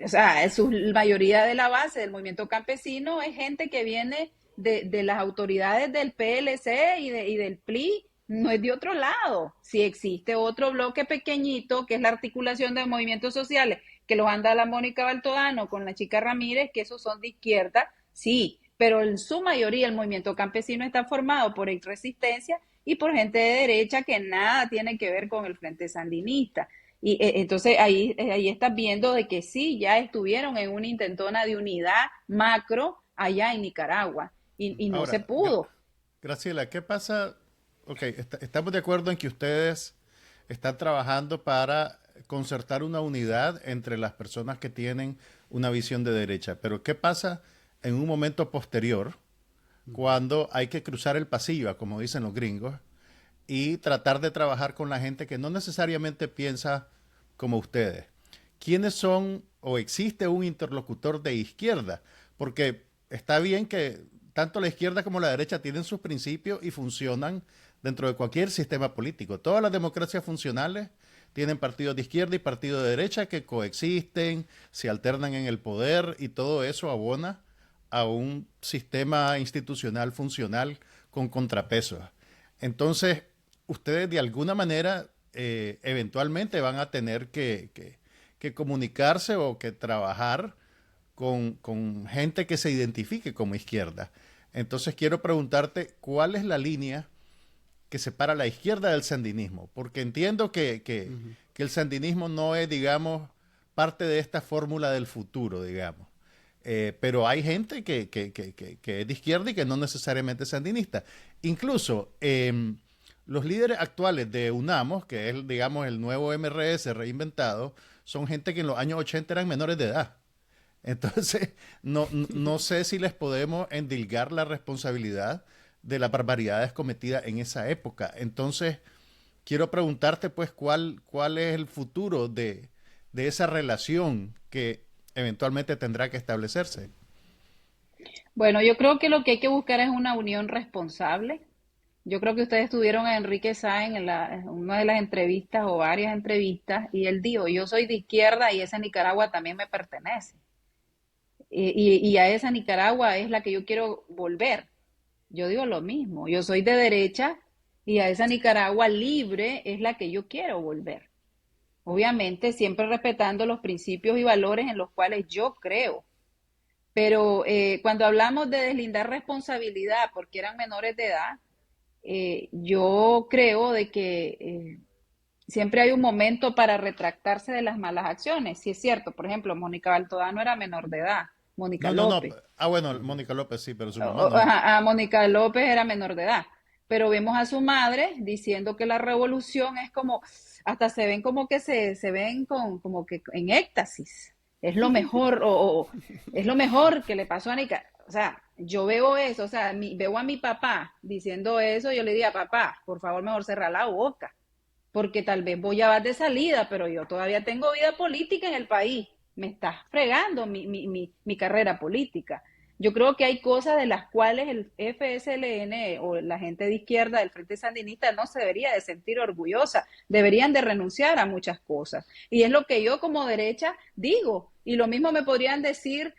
O sea, la mayoría de la base del movimiento campesino es gente que viene de las autoridades del PLC y del PLI, no es de otro lado. Si existe otro bloque pequeñito, que es la articulación de movimientos sociales, que los anda la Mónica Baltodano con la chica Ramírez, que esos son de izquierda, sí, pero en su mayoría el movimiento campesino está formado por ex resistencia y por gente de derecha que nada tiene que ver con el Frente Sandinista. Y entonces ahí estás viendo de que sí, ya estuvieron en una intentona de unidad macro allá en Nicaragua y no se Ahora, pudo. Graciela, ¿qué pasa? Ok, estamos de acuerdo en que ustedes están trabajando para concertar una unidad entre las personas que tienen una visión de derecha, pero ¿qué pasa en un momento posterior cuando hay que cruzar el pasillo, como dicen los gringos, y tratar de trabajar con la gente que no necesariamente piensa como ustedes? ¿Quiénes son o existe un interlocutor de izquierda? Porque está bien que tanto la izquierda como la derecha tienen sus principios y funcionan dentro de cualquier sistema político. Todas las democracias funcionales tienen partidos de izquierda y partidos de derecha que coexisten, se alternan en el poder y todo eso abona a un sistema institucional funcional con contrapesos. Entonces, ustedes de alguna manera eventualmente van a tener que comunicarse o que trabajar con gente que se identifique como izquierda. Entonces quiero preguntarte cuál es la línea que separa la izquierda del sandinismo, porque entiendo Ujú. que el sandinismo no es, digamos, parte de esta fórmula del futuro, digamos. Pero hay gente que es de izquierda y que no necesariamente es sandinista. Incluso los líderes actuales de UNAMOS, que es, digamos, el nuevo MRS reinventado, son gente que en los años 80 eran menores de edad. Entonces, no sé si les podemos endilgar la responsabilidad de las barbaridades cometidas en esa época. Entonces, quiero preguntarte, pues, cuál es el futuro de esa relación que eventualmente tendrá que establecerse. Bueno, yo creo que lo que hay que buscar es una unión responsable. Yo creo que ustedes tuvieron a Enrique Sáenz en una de las entrevistas o varias entrevistas y él dijo, yo soy de izquierda y esa Nicaragua también me pertenece. Y a esa Nicaragua es la que yo quiero volver. Yo digo lo mismo, yo soy de derecha y a esa Nicaragua libre es la que yo quiero volver. Obviamente siempre respetando los principios y valores en los cuales yo creo. Pero cuando hablamos de deslindar responsabilidad porque eran menores de edad, yo creo de que siempre hay un momento para retractarse de las malas acciones. Si es cierto, por ejemplo, Mónica Baltodano no era menor de edad, Mónica No. López. Ah, bueno, Mónica López sí, pero su mamá no. A Mónica López era menor de edad. Pero vemos a su madre diciendo que la revolución es como, hasta se ven como que se ven como que en éxtasis. Es lo mejor, es lo mejor que le pasó a Nica. O sea, yo veo eso, o sea, veo a mi papá diciendo eso, yo le diría, papá, por favor, mejor cerrar la boca, porque tal vez voy a vas de salida, pero yo todavía tengo vida política en el país. Me estás fregando mi carrera política. Yo creo que hay cosas de las cuales el FSLN o la gente de izquierda del Frente Sandinista no se debería de sentir orgullosa, deberían de renunciar a muchas cosas. Y es lo que yo como derecha digo. Y lo mismo me podrían decir,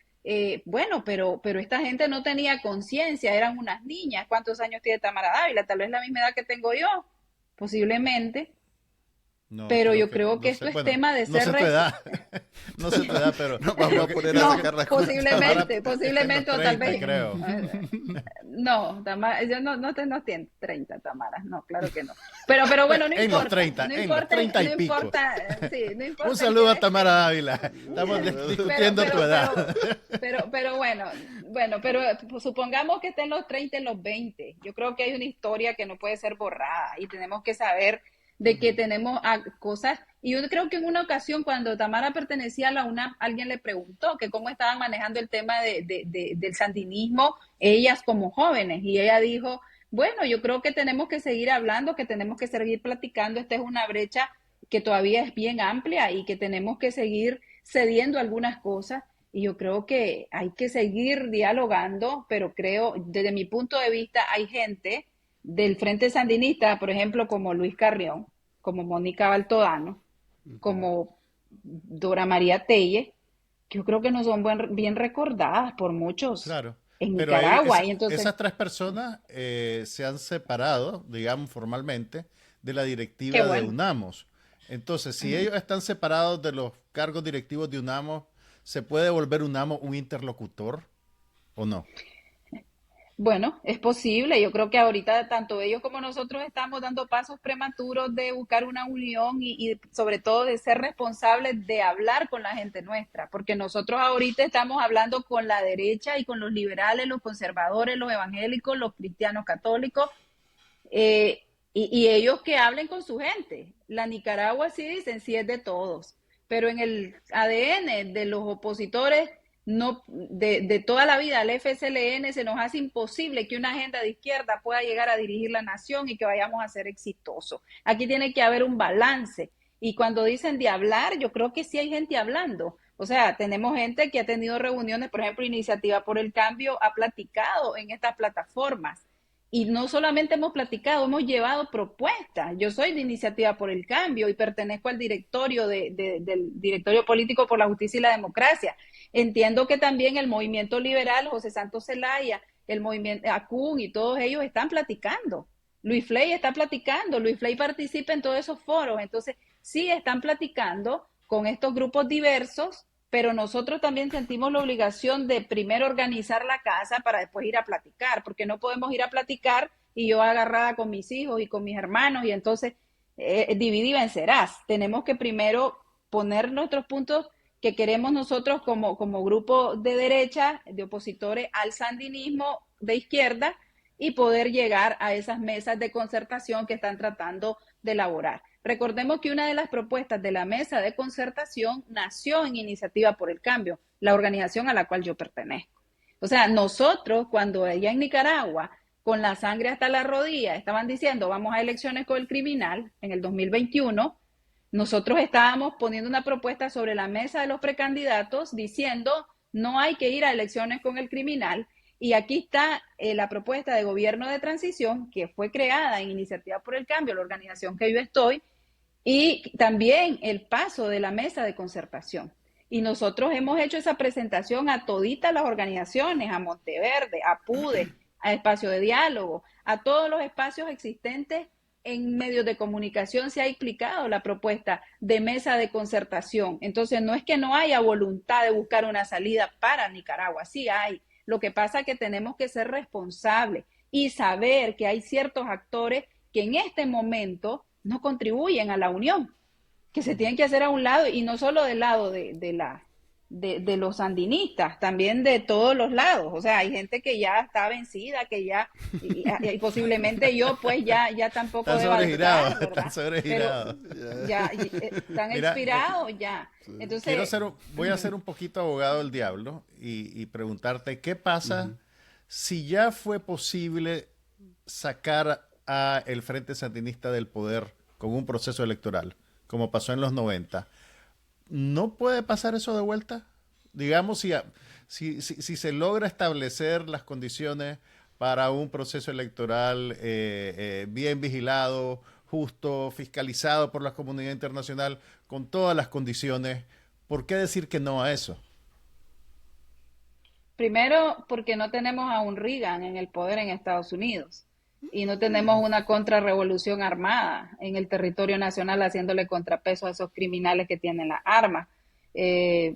bueno, pero esta gente no tenía conciencia, eran unas niñas. ¿Cuántos años tiene Tamara Dávila? Tal vez la misma edad que tengo yo, posiblemente. No, pero yo no creo que esto sé. es Bueno, tema de no ser... se te da, no se te da, pero No vamos a poner a No, sacar las cuentas. posiblemente, o tal 30, vez... creo. No, Tamara, yo no tiene 30, Tamara, no, claro que no. Pero bueno, no En importa. los 30, no en importa, los 30 y no pico. importa, sí, no importa. Un saludo a Tamara Dávila. Estamos discutiendo tu edad. Pero bueno, pero supongamos que esté en los 30, en los 20. Yo creo que hay una historia que no puede ser borrada y tenemos que saber de que tenemos cosas, y yo creo que en una ocasión cuando Tamara pertenecía a la UNAM, alguien le preguntó que cómo estaban manejando el tema del sandinismo, ellas como jóvenes, y ella dijo, bueno, yo creo que tenemos que seguir hablando, que tenemos que seguir platicando, esta es una brecha que todavía es bien amplia y que tenemos que seguir cediendo algunas cosas, y yo creo que hay que seguir dialogando, pero creo, desde mi punto de vista, hay gente del Frente Sandinista, por ejemplo, como Luis Carrión, como Mónica Baltodano, como Dora María Telle, que yo creo que no son bien recordadas por muchos Claro. en Pero Nicaragua. Y entonces, esas tres personas se han separado, digamos, formalmente, de la directiva qué de bueno. UNAMOS. Entonces, si ellos están separados de los cargos directivos de UNAMOS, ¿se puede volver UNAMOS un interlocutor o no? Bueno, es posible. Yo creo que ahorita tanto ellos como nosotros estamos dando pasos prematuros de buscar una unión y sobre todo de ser responsables de hablar con la gente nuestra, porque nosotros ahorita estamos hablando con la derecha y con los liberales, los conservadores, los evangélicos, los cristianos católicos, y ellos que hablen con su gente. La Nicaragua sí dicen, sí es de todos, pero en el ADN de los opositores no, de toda la vida al FSLN se nos hace imposible que una agenda de izquierda pueda llegar a dirigir la nación y que vayamos a ser exitosos. Aquí tiene que haber un balance. Y cuando dicen de hablar, yo creo que sí hay gente hablando. O sea, tenemos gente que ha tenido reuniones, por ejemplo, Iniciativa por el Cambio ha platicado en estas plataformas. Y no solamente hemos platicado, hemos llevado propuestas. Yo soy de Iniciativa por el Cambio y pertenezco al directorio del Directorio Político por la Justicia y la Democracia. Entiendo que también el movimiento liberal, José Santos Zelaya, el movimiento ACUN y todos ellos están platicando. Luis Fley está platicando, Luis Fley participa en todos esos foros. Entonces, sí están platicando con estos grupos diversos, pero nosotros también sentimos la obligación de primero organizar la casa para después ir a platicar, porque no podemos ir a platicar y yo agarrada con mis hijos y con mis hermanos y entonces dividir y vencerás. Tenemos que primero poner nuestros puntos que queremos nosotros como grupo de derecha, de opositores al sandinismo de izquierda, y poder llegar a esas mesas de concertación que están tratando de elaborar. Recordemos que una de las propuestas de la mesa de concertación nació en Iniciativa por el Cambio, la organización a la cual yo pertenezco. O sea, nosotros cuando allá en Nicaragua, con la sangre hasta la rodilla, estaban diciendo vamos a elecciones con el criminal en el 2021, nosotros estábamos poniendo una propuesta sobre la mesa de los precandidatos diciendo no hay que ir a elecciones con el criminal. Y aquí está la propuesta de gobierno de transición que fue creada en Iniciativa por el Cambio, la organización que yo estoy, y también el paso de la mesa de concertación. Y nosotros hemos hecho esa presentación a toditas las organizaciones, a Monteverde, a PUDE, a Espacio de Diálogo, a todos los espacios existentes en medios de comunicación se ha explicado la propuesta de mesa de concertación. Entonces, no es que no haya voluntad de buscar una salida para Nicaragua, sí hay. Lo que pasa es que tenemos que ser responsables y saber que hay ciertos actores que en este momento no contribuyen a la unión, que se tienen que hacer a un lado, y no solo del lado de los sandinistas, también de todos los lados. O sea, hay gente que ya está vencida, que ya, y posiblemente yo pues ya tampoco deba estar, ¿verdad? Están sobregirados. Ya están expirados ya. Entonces, voy a ser un poquito abogado del diablo y preguntarte, ¿qué pasa si ya fue posible sacar a el Frente Sandinista del poder con un proceso electoral, como pasó en los 90? ¿No puede pasar eso de vuelta? Digamos, si se logra establecer las condiciones para un proceso electoral bien vigilado, justo, fiscalizado por la comunidad internacional, con todas las condiciones, ¿por qué decir que no a eso? Primero, porque no tenemos a un Reagan en el poder en Estados Unidos y no tenemos una contrarrevolución armada en el territorio nacional haciéndole contrapeso a esos criminales que tienen las armas.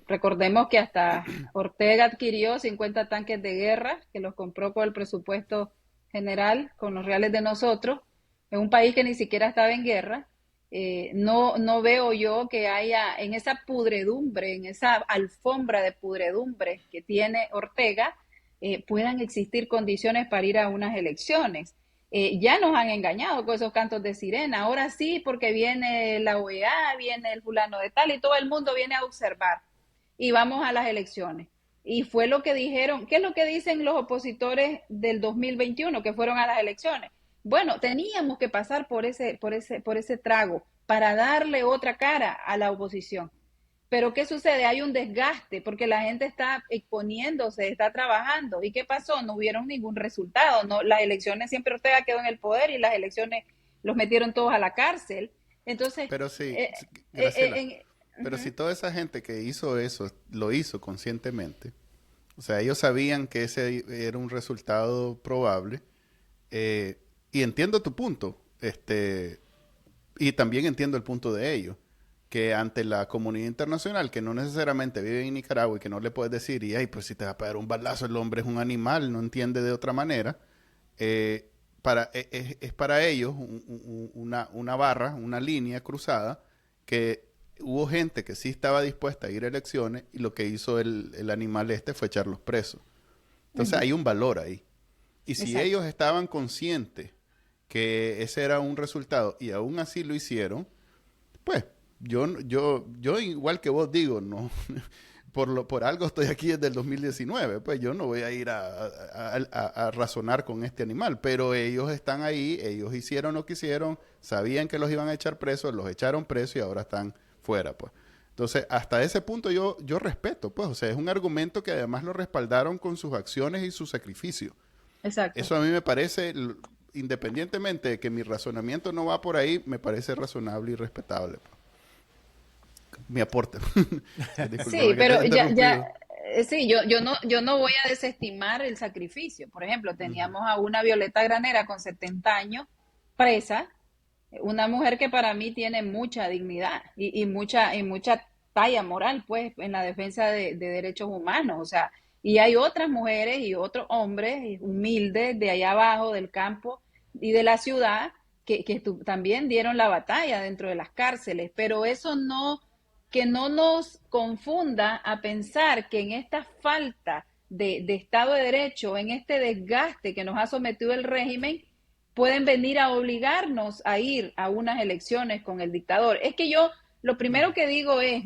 Recordemos que hasta Ortega adquirió 50 tanques de guerra que los compró con el presupuesto general, con los reales de nosotros, en un país que ni siquiera estaba en guerra. No veo yo que haya en esa pudredumbre, en esa alfombra de pudredumbre que tiene Ortega, puedan existir condiciones para ir a unas elecciones. Ya nos han engañado con esos cantos de sirena. Ahora sí, porque viene la OEA, viene el fulano de tal y todo el mundo viene a observar. Y vamos a las elecciones. Y fue lo que dijeron. ¿Qué es lo que dicen los opositores del 2021 que fueron a las elecciones? Bueno, teníamos que pasar por ese trago para darle otra cara a la oposición. Pero ¿qué sucede? Hay un desgaste porque la gente está exponiéndose, está trabajando. ¿Y qué pasó? No hubieron ningún resultado. No, las elecciones siempre Ortega quedó en el poder y las elecciones los metieron todos a la cárcel. Entonces, pero sí, Graciela, pero si toda esa gente que hizo eso lo hizo conscientemente, o sea, ellos sabían que ese era un resultado probable, y entiendo tu punto, y también entiendo el punto de ellos, que ante la comunidad internacional, que no necesariamente vive en Nicaragua y que no le puedes decir, y ay, pues si te va a pegar un balazo, el hombre es un animal, no entiende de otra manera, es para ellos una barra, una línea cruzada, que hubo gente que sí estaba dispuesta a ir a elecciones y lo que hizo el animal fue echarlos presos. Entonces hay un valor ahí. Y si Exacto. ellos estaban conscientes que ese era un resultado y aún así lo hicieron, pues yo igual que vos digo, no, por algo estoy aquí desde el 2019, pues yo no voy a ir a razonar con este animal, pero ellos están ahí, ellos hicieron lo que hicieron, sabían que los iban a echar presos, los echaron presos y ahora están fuera, pues. Entonces, hasta ese punto yo respeto, pues, o sea, es un argumento que además lo respaldaron con sus acciones y su sacrificio. Exacto. Eso a mí me parece, independientemente de que mi razonamiento no va por ahí, me parece razonable y respetable, pues. Mi aporte. Sí, pero sí, yo no voy a desestimar el sacrificio. Por ejemplo, teníamos a una Violeta Granera con 70 años presa, una mujer que para mí tiene mucha dignidad y mucha talla moral, pues, en la defensa de derechos humanos. O sea, y hay otras mujeres y otros hombres humildes de allá abajo, del campo y de la ciudad, que también dieron la batalla dentro de las cárceles, pero eso no que no nos confunda a pensar que en esta falta de Estado de Derecho, en este desgaste que nos ha sometido el régimen, pueden venir a obligarnos a ir a unas elecciones con el dictador. Es que yo lo primero que digo es,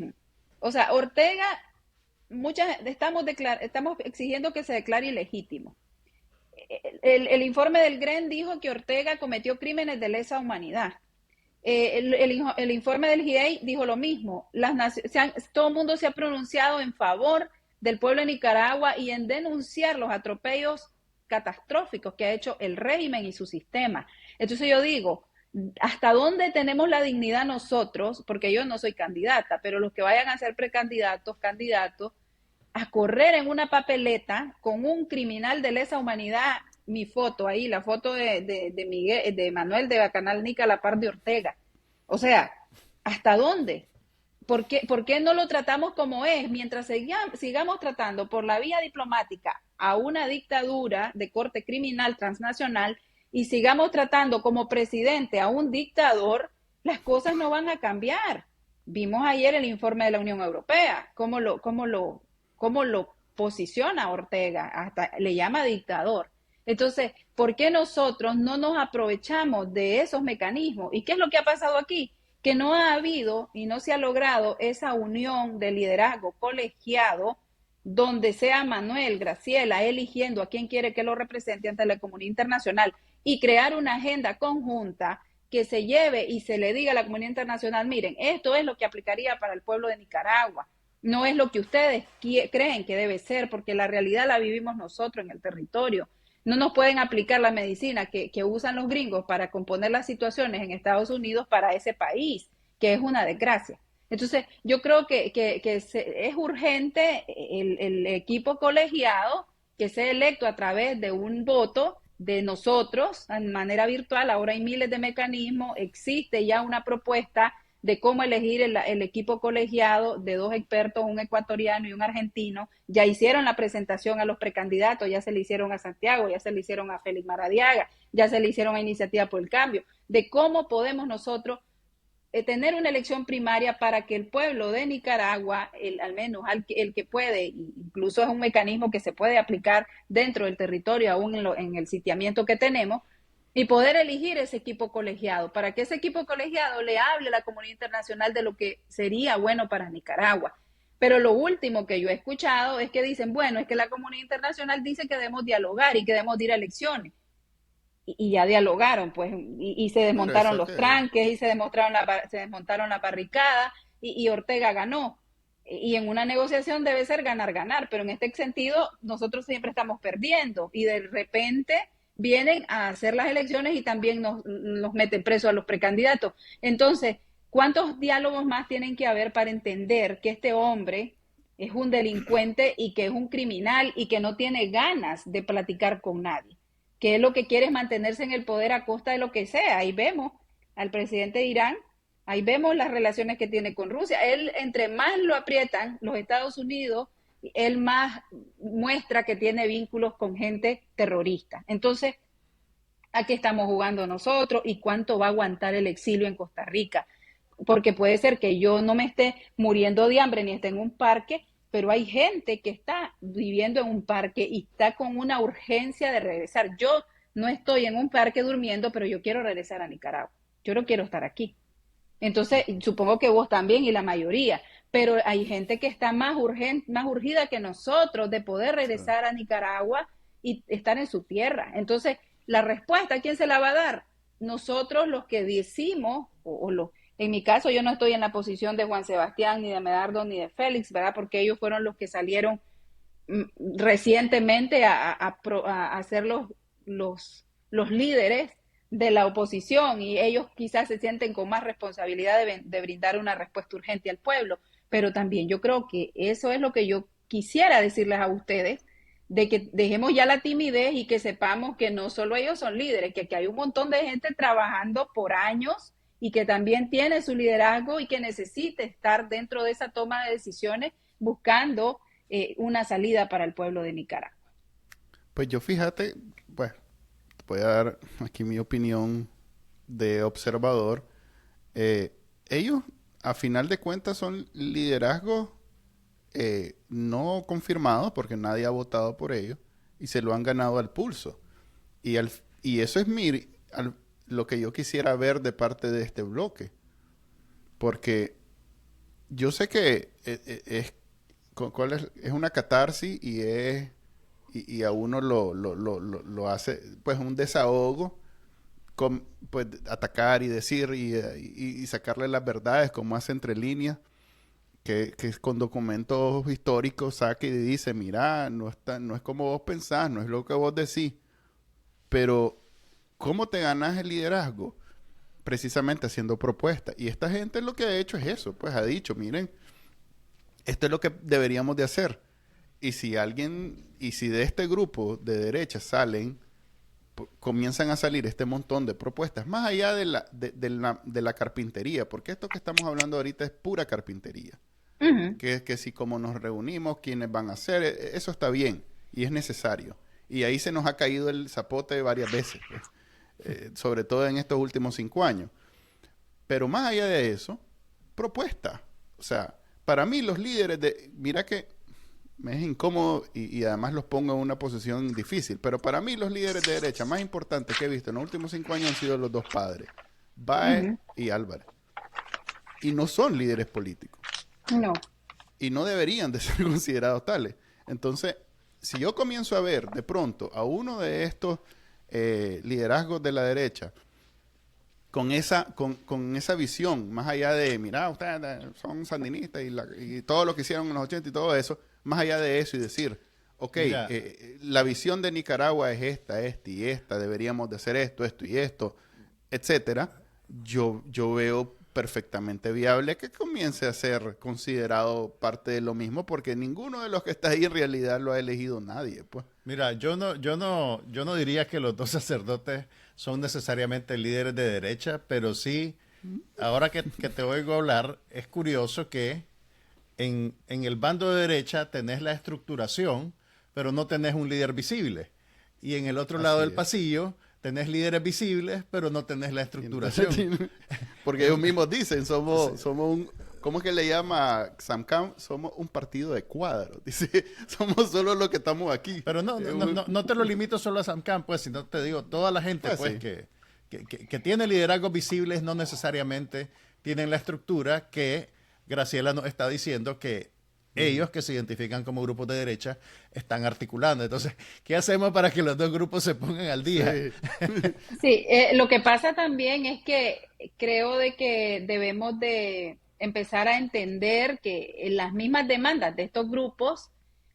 o sea, Ortega, estamos exigiendo que se declare ilegítimo. El informe del GREN dijo que Ortega cometió crímenes de lesa humanidad. El informe del GIEI dijo lo mismo. Todo el mundo se ha pronunciado en favor del pueblo de Nicaragua y en denunciar los atropellos catastróficos que ha hecho el régimen y su sistema. Entonces yo digo, ¿hasta dónde tenemos la dignidad nosotros? Porque yo no soy candidata, pero los que vayan a ser precandidatos, candidatos, a correr en una papeleta con un criminal de lesa humanidad, mi foto ahí, la foto de Miguel, de Manuel de Bacanal Nica a la par de Ortega. O sea, ¿hasta dónde? ¿Por qué no lo tratamos como es? Mientras sigamos tratando por la vía diplomática a una dictadura de corte criminal transnacional y sigamos tratando como presidente a un dictador, las cosas no van a cambiar. Vimos ayer el informe de la Unión Europea, cómo lo posiciona Ortega, hasta le llama dictador. Entonces, ¿por qué nosotros no nos aprovechamos de esos mecanismos? ¿Y qué es lo que ha pasado aquí? Que no ha habido y no se ha logrado esa unión de liderazgo colegiado donde sea Manuel, Graciela, eligiendo a quién quiere que lo represente ante la comunidad internacional y crear una agenda conjunta que se lleve y se le diga a la comunidad internacional, miren, esto es lo que aplicaría para el pueblo de Nicaragua. No es lo que ustedes creen que debe ser, porque la realidad la vivimos nosotros en el territorio. No nos pueden aplicar la medicina que usan los gringos para componer las situaciones en Estados Unidos para ese país, que es una desgracia. Entonces, yo creo que es urgente el equipo colegiado que sea electo a través de un voto de nosotros, de manera virtual. Ahora hay miles de mecanismos, existe ya una propuesta de cómo elegir el equipo colegiado de 2 expertos, un ecuatoriano y un argentino. Ya hicieron la presentación a los precandidatos, ya se le hicieron a Santiago, ya se le hicieron a Félix Maradiaga, ya se le hicieron a Iniciativa por el Cambio, de cómo podemos nosotros tener una elección primaria para que el pueblo de Nicaragua, al menos el que puede, incluso es un mecanismo que se puede aplicar dentro del territorio, aún en el sitiamiento que tenemos, y poder elegir ese equipo colegiado, para que ese equipo colegiado le hable a la comunidad internacional de lo que sería bueno para Nicaragua. Pero lo último que yo he escuchado es que dicen, bueno, es que la comunidad internacional dice que debemos dialogar y que debemos ir a elecciones. Y ya dialogaron, pues, y se desmontaron los tranques, y se desmontaron la barricada, y Ortega ganó. Y en una negociación debe ser ganar, pero en este sentido nosotros siempre estamos perdiendo, y de repente vienen a hacer las elecciones y también nos meten presos a los precandidatos. Entonces, ¿cuántos diálogos más tienen que haber para entender que este hombre es un delincuente y que es un criminal y que no tiene ganas de platicar con nadie? Que él lo que quiere es mantenerse en el poder a costa de lo que sea. Ahí vemos al presidente de Irán, ahí vemos las relaciones que tiene con Rusia. Él, entre más lo aprietan los Estados Unidos, él más muestra que tiene vínculos con gente terrorista. Entonces, ¿a qué estamos jugando nosotros? ¿Y cuánto va a aguantar el exilio en Costa Rica? Porque puede ser que yo no me esté muriendo de hambre ni esté en un parque, pero hay gente que está viviendo en un parque y está con una urgencia de regresar. Yo no estoy en un parque durmiendo, pero yo quiero regresar a Nicaragua. Yo no quiero estar aquí. Entonces, supongo que vos también y la mayoría, pero hay gente que está más urgida que nosotros de poder regresar a Nicaragua y estar en su tierra. Entonces, la respuesta, ¿quién se la va a dar? Nosotros los que decimos, en mi caso yo no estoy en la posición de Juan Sebastián, ni de Medardo, ni de Félix, ¿verdad? Porque ellos fueron los que salieron recientemente a ser los líderes de la oposición, y ellos quizás se sienten con más responsabilidad de brindar una respuesta urgente al pueblo, pero también yo creo que eso es lo que yo quisiera decirles a ustedes, de que dejemos ya la timidez y que sepamos que no solo ellos son líderes, que hay un montón de gente trabajando por años y que también tiene su liderazgo y que necesita estar dentro de esa toma de decisiones buscando una salida para el pueblo de Nicaragua. Pues yo fíjate, pues voy a dar aquí mi opinión de observador. Ellos a final de cuentas son liderazgos no confirmados porque nadie ha votado por ellos y se lo han ganado al pulso. Y eso es lo que yo quisiera ver de parte de este bloque. Porque yo sé que es una catarsis y a uno lo hace, pues, un desahogo, pues, atacar y decir y sacarle las verdades, como hace entre líneas, que con documentos históricos saque y dice, mira, no es como vos pensás, no es lo que vos decís, pero ¿cómo te ganás el liderazgo? Precisamente haciendo propuestas. Y esta gente lo que ha hecho es eso, pues ha dicho, miren, esto es lo que deberíamos de hacer. Y si de este grupo de derecha comienzan a salir este montón de propuestas, más allá de la carpintería, porque esto que estamos hablando ahorita es pura carpintería. Ujú. Que si como nos reunimos, quiénes van a hacer, eso está bien y es necesario. Y ahí se nos ha caído el zapote varias veces, pues. Sobre todo en estos últimos 5 años. Pero más allá de eso, propuesta. O sea, para mí los líderes mira que me es incómodo y además los pongo en una posición difícil, pero para mí los líderes de derecha más importantes que he visto en los últimos 5 años han sido los dos padres, Baez Ujú. y Álvarez. Y no son líderes políticos. No. Y no deberían de ser considerados tales. Entonces, si yo comienzo a ver de pronto a uno de estos liderazgos de la derecha con esa visión, más allá de, mira, ustedes son sandinistas y todo lo que hicieron en los 80 y todo eso, más allá de eso y decir, ok, Mira, la visión de Nicaragua es esta y esta, deberíamos de hacer esto y esto, etcétera, yo veo perfectamente viable que comience a ser considerado parte de lo mismo, porque ninguno de los que está ahí en realidad lo ha elegido nadie, pues. mira, yo no diría que los dos sacerdotes son necesariamente líderes de derecha, pero sí, ahora que te oigo hablar, es curioso que en el bando de derecha tenés la estructuración, pero no tenés un líder visible. Y en el otro lado Así del es. pasillo tenés líderes visibles, pero no tenés la estructuración. Porque ellos mismos dicen, somos un, ¿cómo es que le llama Sam Cam? Somos un partido de cuadros. Dice, somos solo los que estamos aquí. Pero no te lo limito solo a Samcam, pues, sino te digo, toda la gente, Pues pues, sí. que tiene liderazgos visibles no necesariamente tienen la estructura que Graciela nos está diciendo que ellos, que se identifican como grupos de derecha, están articulando. Entonces, ¿qué hacemos para que los dos grupos se pongan al día? Sí. Sí, lo que pasa también es que creo de que debemos de empezar a entender que en las mismas demandas de estos grupos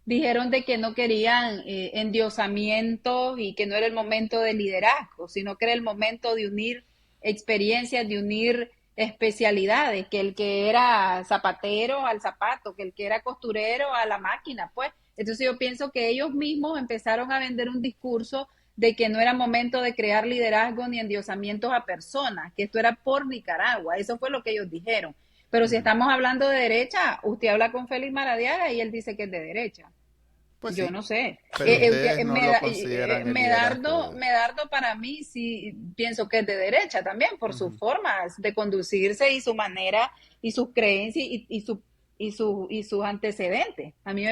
dijeron de que no querían endiosamientos y que no era el momento de liderazgo, sino que era el momento de unir experiencias, de unir especialidades, que el que era zapatero al zapato, que el que era costurero a la máquina, pues. Entonces yo pienso que ellos mismos empezaron a vender un discurso de que no era momento de crear liderazgo ni endiosamientos a personas, que esto era por Nicaragua, eso fue lo que ellos dijeron. Pero si estamos hablando de derecha, usted habla con Félix Maradiaga y él dice que es de derecha. Pues Yo sí. no sé. Pero ustedes no lo consideran el liderazgo. Medardo para mí sí pienso que es de derecha también, por sus Ujú. formas de conducirse y su manera y sus creencias y sus antecedentes. A mí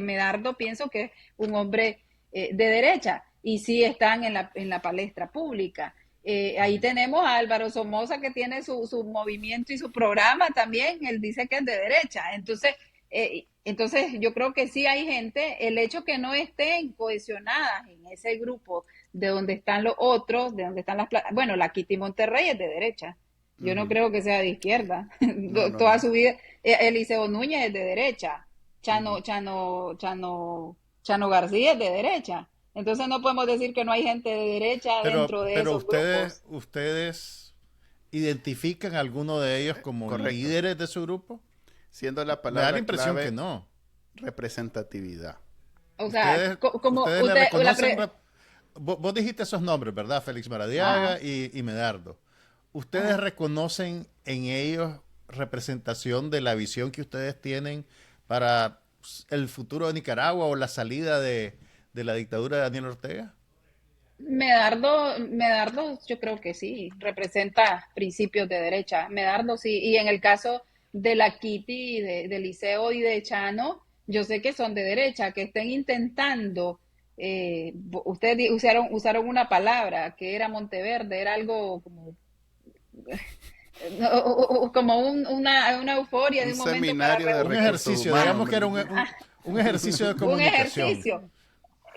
Medardo pienso que es un hombre de derecha y sí están en la palestra pública. Ahí tenemos a Álvaro Somoza que tiene su movimiento y su programa también, él dice que es de derecha. Entonces yo creo que sí hay gente, el hecho que no estén cohesionadas en ese grupo de donde están los otros, de donde están bueno, la Kitty Monterrey es de derecha. Yo no Ujú. creo que sea de izquierda. No, no, Toda no. su vida, Eliseo Núñez es de derecha. Ujú. Chano García es de derecha. Entonces no podemos decir que no hay gente de derecha dentro de Pero esos grupos. ustedes identifican a alguno de ellos como Correcto. líderes de su grupo. Siendo la Me da la palabra impresión que clave no. representatividad. O sea, Ustedes, como ustedes le usted, reconocen. Vos dijiste esos nombres, ¿verdad? Félix ajá. Maradiaga y Medardo. ¿Ustedes Ajá. reconocen en ellos representación de la visión que ustedes tienen para el futuro de Nicaragua o la salida de la dictadura de Daniel Ortega? Medardo, yo creo que sí, representa principios de derecha. Medardo sí, y en el caso de la Kitty, de Liceo y de Chano, yo sé que son de derecha, que estén intentando, ustedes usaron una palabra que era Monteverde, era algo como, como una euforia Un de un momento para seminario de Un reunir. recursos ejercicio, humanos, digamos que me era dice. un ejercicio de Un comunicación. ejercicio,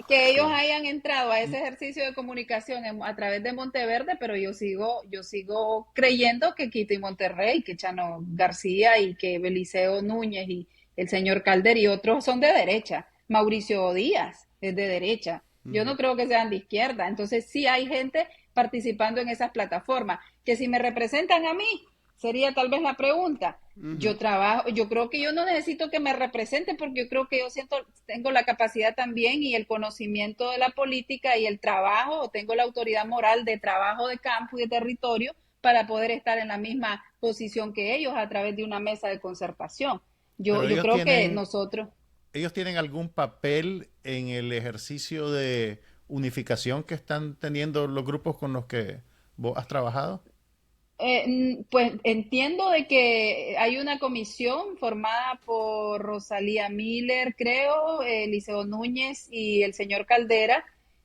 que ellos Sí. hayan entrado a ese ejercicio de comunicación a través de Monteverde, pero yo sigo creyendo que Quito y Monterrey, que Chano García y que Beliseo Núñez y el señor Calder y otros son de derecha. Mauricio Díaz es de derecha. Yo no Ujú, creo que sean de izquierda. Entonces sí hay gente participando en esas plataformas. Que si me representan a mí, sería tal vez la pregunta. ujú. Yo trabajo, yo creo que yo no necesito que me representen porque yo creo que yo tengo la capacidad también y el conocimiento de la política y el trabajo, o tengo la autoridad moral de trabajo de campo y de territorio para poder estar en la misma posición que ellos a través de una mesa de concertación. Yo, Pero yo creo que nosotros, ellos tienen algún papel en el ejercicio de unificación que están teniendo los grupos con los que vos has trabajado. Pues entiendo de que hay una comisión formada por Rosalía Miller, creo, Liceo Núñez y el señor Caldera,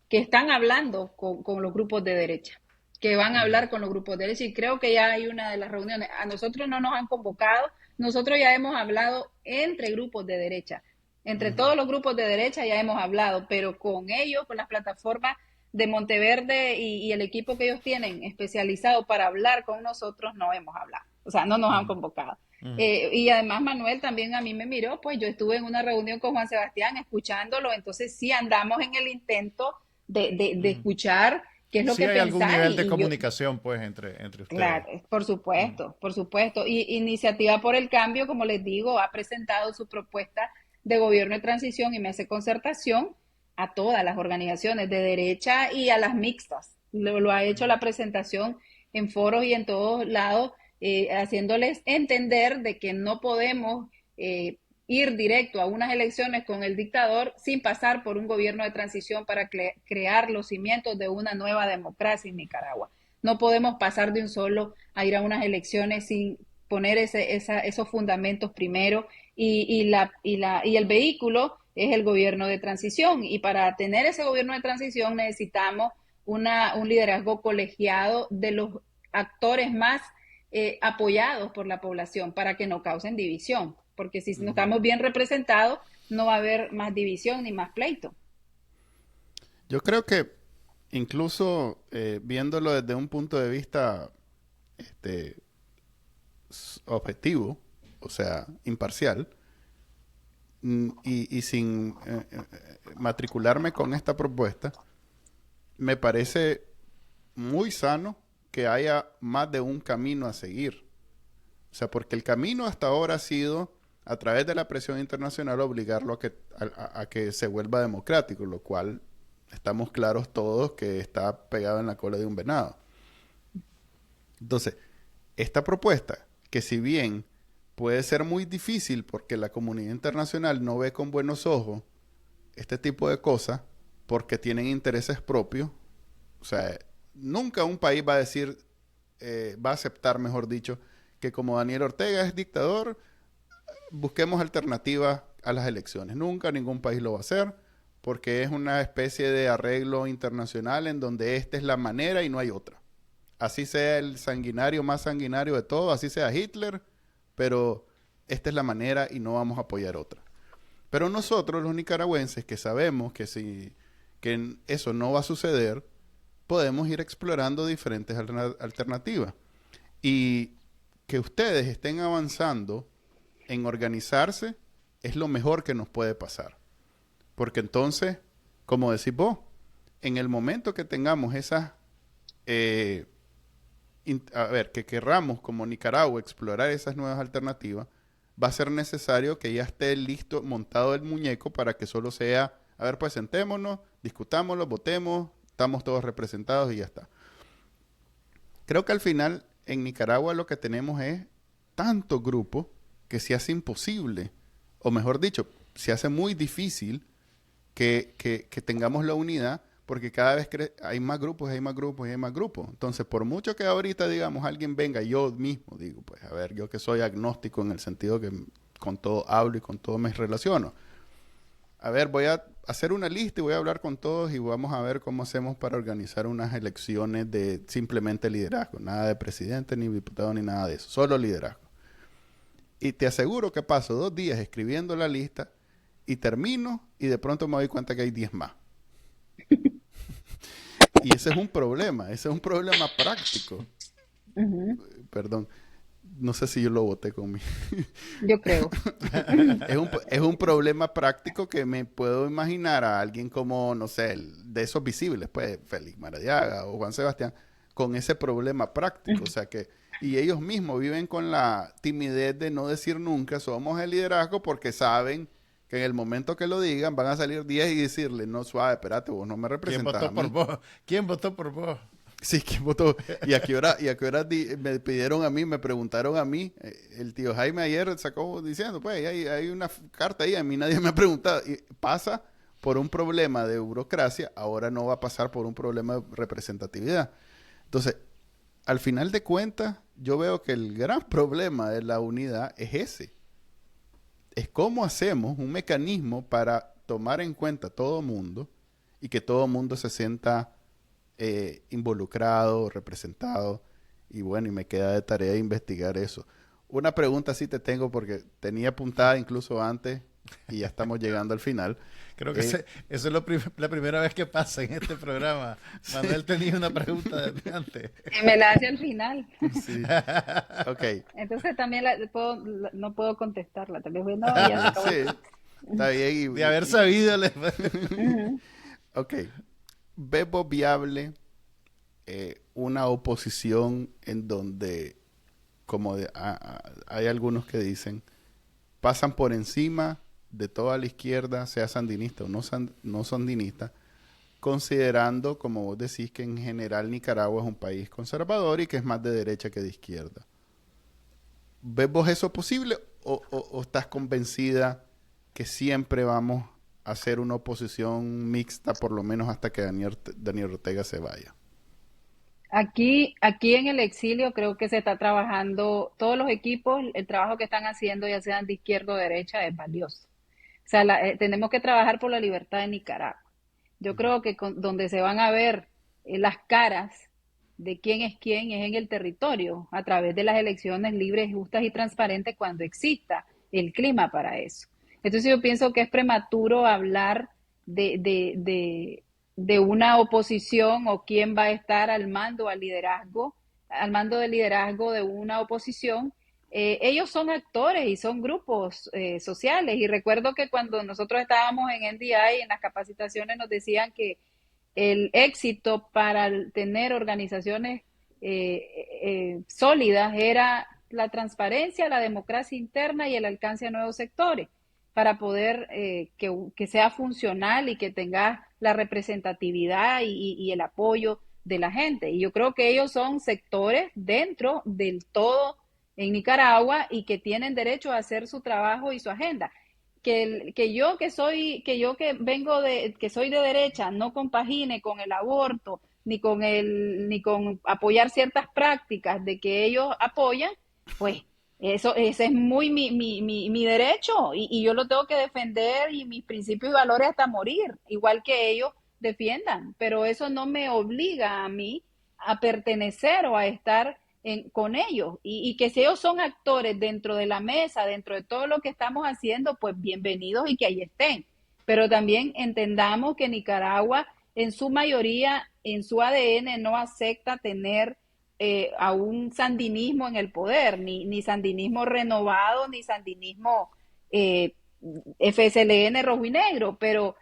que están hablando con los grupos de derecha, que van a Ujú, hablar con los grupos de derecha y creo que ya hay una de las reuniones. A nosotros no nos han convocado, nosotros ya hemos hablado entre grupos de derecha, entre Ujú. todos los grupos de derecha ya hemos hablado, pero con ellos, con las plataformas de Monteverde y el equipo que ellos tienen especializado para hablar con nosotros, no hemos hablado, o sea, no nos han ujú, convocado. ujú, Y además Manuel también a mí me miró, pues yo estuve en una reunión con Juan Sebastián escuchándolo, entonces sí andamos en el intento de ujú. escuchar qué es lo Sí que hay algún pensás nivel de y yo, comunicación, pues, entre claro, ustedes. por Mm, supuesto, por supuesto. Y Iniciativa por el Cambio, como les digo, ha presentado su propuesta de gobierno de transición y mesa de concertación a todas las organizaciones de derecha y a las mixtas. Lo ha hecho mm, la presentación en foros y en todos lados, haciéndoles entender de que no podemos eh, ir directo a unas elecciones con el dictador sin pasar por un gobierno de transición para crear los cimientos de una nueva democracia en Nicaragua. No podemos pasar de un solo a ir a unas elecciones sin poner esos fundamentos primero y el vehículo es el gobierno de transición. Y para tener ese gobierno de transición necesitamos un liderazgo colegiado de los actores más apoyados por la población para que no causen división. Porque si no Ujú. estamos bien representados, no va a haber más división ni más pleito. Yo creo que incluso viéndolo desde un punto de vista este, objetivo, o sea, imparcial, y sin matricularme con esta propuesta, me parece muy sano que haya más de un camino a seguir. O sea, porque el camino hasta ahora ha sido, a través de la presión internacional, obligarlo a que se vuelva democrático, lo cual estamos claros todos que está pegado en la cola de un venado. Entonces, esta propuesta, que si bien puede ser muy difícil porque la comunidad internacional no ve con buenos ojos este tipo de cosas, porque tienen intereses propios, o sea, nunca un país va a decir, va a aceptar, mejor dicho, que como Daniel Ortega es dictador, busquemos alternativas a las elecciones. Nunca ningún país lo va a hacer, porque es una especie de arreglo internacional en donde esta es la manera y no hay otra. Así sea el sanguinario más sanguinario de todo, así sea Hitler, pero esta es la manera y no vamos a apoyar otra. Pero nosotros, los nicaragüenses, que sabemos que si que eso no va a suceder, podemos ir explorando diferentes alternativas. Y que ustedes estén avanzando en organizarse es lo mejor que nos puede pasar. Porque entonces, como decís vos, en el momento que tengamos esas, eh, a ver, que querramos como Nicaragua explorar esas nuevas alternativas, va a ser necesario que ya esté listo, montado el muñeco para que solo sea, a ver, pues sentémonos, discutámoslo, votemos, estamos todos representados y ya está. Creo que al final en Nicaragua lo que tenemos es tantos grupos que se hace imposible, o mejor dicho, se hace muy difícil que tengamos la unidad porque cada vez hay más grupos, hay más grupos y hay más grupos. Entonces, por mucho que ahorita, digamos, alguien venga, yo mismo digo, pues, a ver, yo que soy agnóstico en el sentido que con todo hablo y con todo me relaciono. A ver, voy a hacer una lista y voy a hablar con todos y vamos a ver cómo hacemos para organizar unas elecciones de simplemente liderazgo. Nada de presidente, ni diputado, ni nada de eso. Solo liderazgo. Y te aseguro que paso 2 días escribiendo la lista y termino y de pronto me doy cuenta que hay 10 más. Y ese es un problema práctico. Perdón, no sé si yo lo voté conmigo. Yo creo. Es un problema práctico que me puedo imaginar a alguien como, no sé, de esos visibles, pues, Félix Maradiaga o Juan Sebastián, con ese problema práctico. O sea que, y ellos mismos viven con la timidez de no decir nunca somos el liderazgo porque saben que en el momento que lo digan van a salir 10 y decirle, no, suave, espérate, vos no me representas a mí. ¿Quién votó por vos? ¿Quién votó por vos? Sí, ¿quién votó? ¿Y a qué hora me pidieron a mí, me preguntaron a mí? El tío Jaime ayer sacó diciendo, pues hay una carta ahí, a mí nadie me ha preguntado. Y pasa por un problema de burocracia, ahora no va a pasar por un problema de representatividad. Entonces, al final de cuentas, yo veo que el gran problema de la unidad es ese. Es cómo hacemos un mecanismo para tomar en cuenta todo mundo y que todo mundo se sienta involucrado, representado. Y bueno, y me queda de tarea investigar eso. Una pregunta sí te tengo porque tenía apuntada incluso antes y ya estamos llegando al final. Creo que eso es la primera vez que pasa en este programa. Manuel tenía una pregunta de antes. Y me la hace al final. Sí. Ok. Entonces también no puedo contestarla. Tal vez, bueno, ya se acabó. Sí. Está bien. De haber sabido. Ok. ¿Ves vos viable una oposición en donde, hay algunos que dicen, pasan por encima de toda la izquierda, sea sandinista o no sandinista, considerando, como vos decís, que en general Nicaragua es un país conservador y que es más de derecha que de izquierda? ¿Ves vos eso posible o estás convencida que siempre vamos a hacer una oposición mixta, por lo menos hasta que Daniel Ortega se vaya? Aquí en el exilio creo que se está trabajando, todos los equipos, el trabajo que están haciendo, ya sean de izquierda o derecha, es valioso. O sea, tenemos que trabajar por la libertad de Nicaragua. Yo creo que donde se van a ver las caras de quién es en el territorio, a través de las elecciones libres, justas y transparentes cuando exista el clima para eso. Entonces yo pienso que es prematuro hablar de una oposición o quién va a estar al mando del liderazgo de una oposición. Ellos son actores y son grupos sociales. Y recuerdo que cuando nosotros estábamos en NDI, en las capacitaciones, nos decían que el éxito para tener organizaciones sólidas era la transparencia, la democracia interna y el alcance a nuevos sectores para poder que sea funcional y que tenga la representatividad y el apoyo de la gente. Y yo creo que ellos son sectores dentro del todo en Nicaragua y que tienen derecho a hacer su trabajo y su agenda. Que yo que soy de derecha no compagine con el aborto ni con apoyar ciertas prácticas de que ellos apoyan, pues ese es muy mi derecho y yo lo tengo que defender y mis principios y valores hasta morir, igual que ellos defiendan, pero eso no me obliga a mí a pertenecer o a estar con ellos y que si ellos son actores dentro de la mesa, dentro de todo lo que estamos haciendo, pues bienvenidos y que ahí estén. Pero también entendamos que Nicaragua en su mayoría, en su ADN, no acepta tener a un sandinismo en el poder, ni sandinismo renovado, ni sandinismo FSLN rojo y negro, pero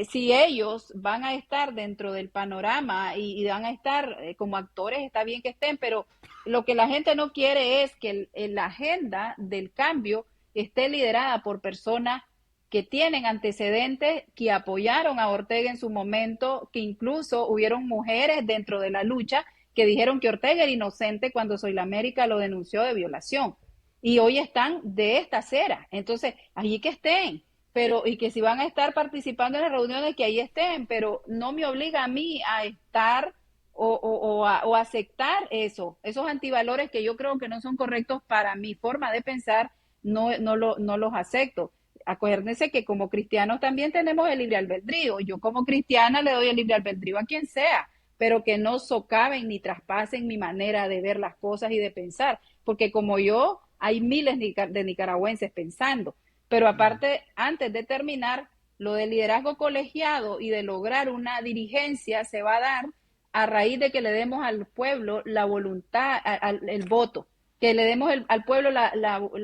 si ellos van a estar dentro del panorama y van a estar como actores, está bien que estén, pero lo que la gente no quiere es que la agenda del cambio esté liderada por personas que tienen antecedentes, que apoyaron a Ortega en su momento, que incluso hubieron mujeres dentro de la lucha que dijeron que Ortega era inocente cuando Soy la América lo denunció de violación. Y hoy están de esta acera. Entonces, allí que estén. pero y que si van a estar participando en las reuniones, que ahí estén, pero no me obliga a mí a estar o aceptar esos antivalores que yo creo que no son correctos para mi forma de pensar, no los acepto. Acuérdense que como cristianos también tenemos el libre albedrío. Yo como cristiana le doy el libre albedrío a quien sea, pero que no socaven ni traspasen mi manera de ver las cosas y de pensar, porque como yo, hay miles de nicaragüenses pensando. Pero aparte, antes de terminar, lo del liderazgo colegiado y de lograr una dirigencia se va a dar a raíz de que le demos al pueblo la voluntad, el voto, que le demos al pueblo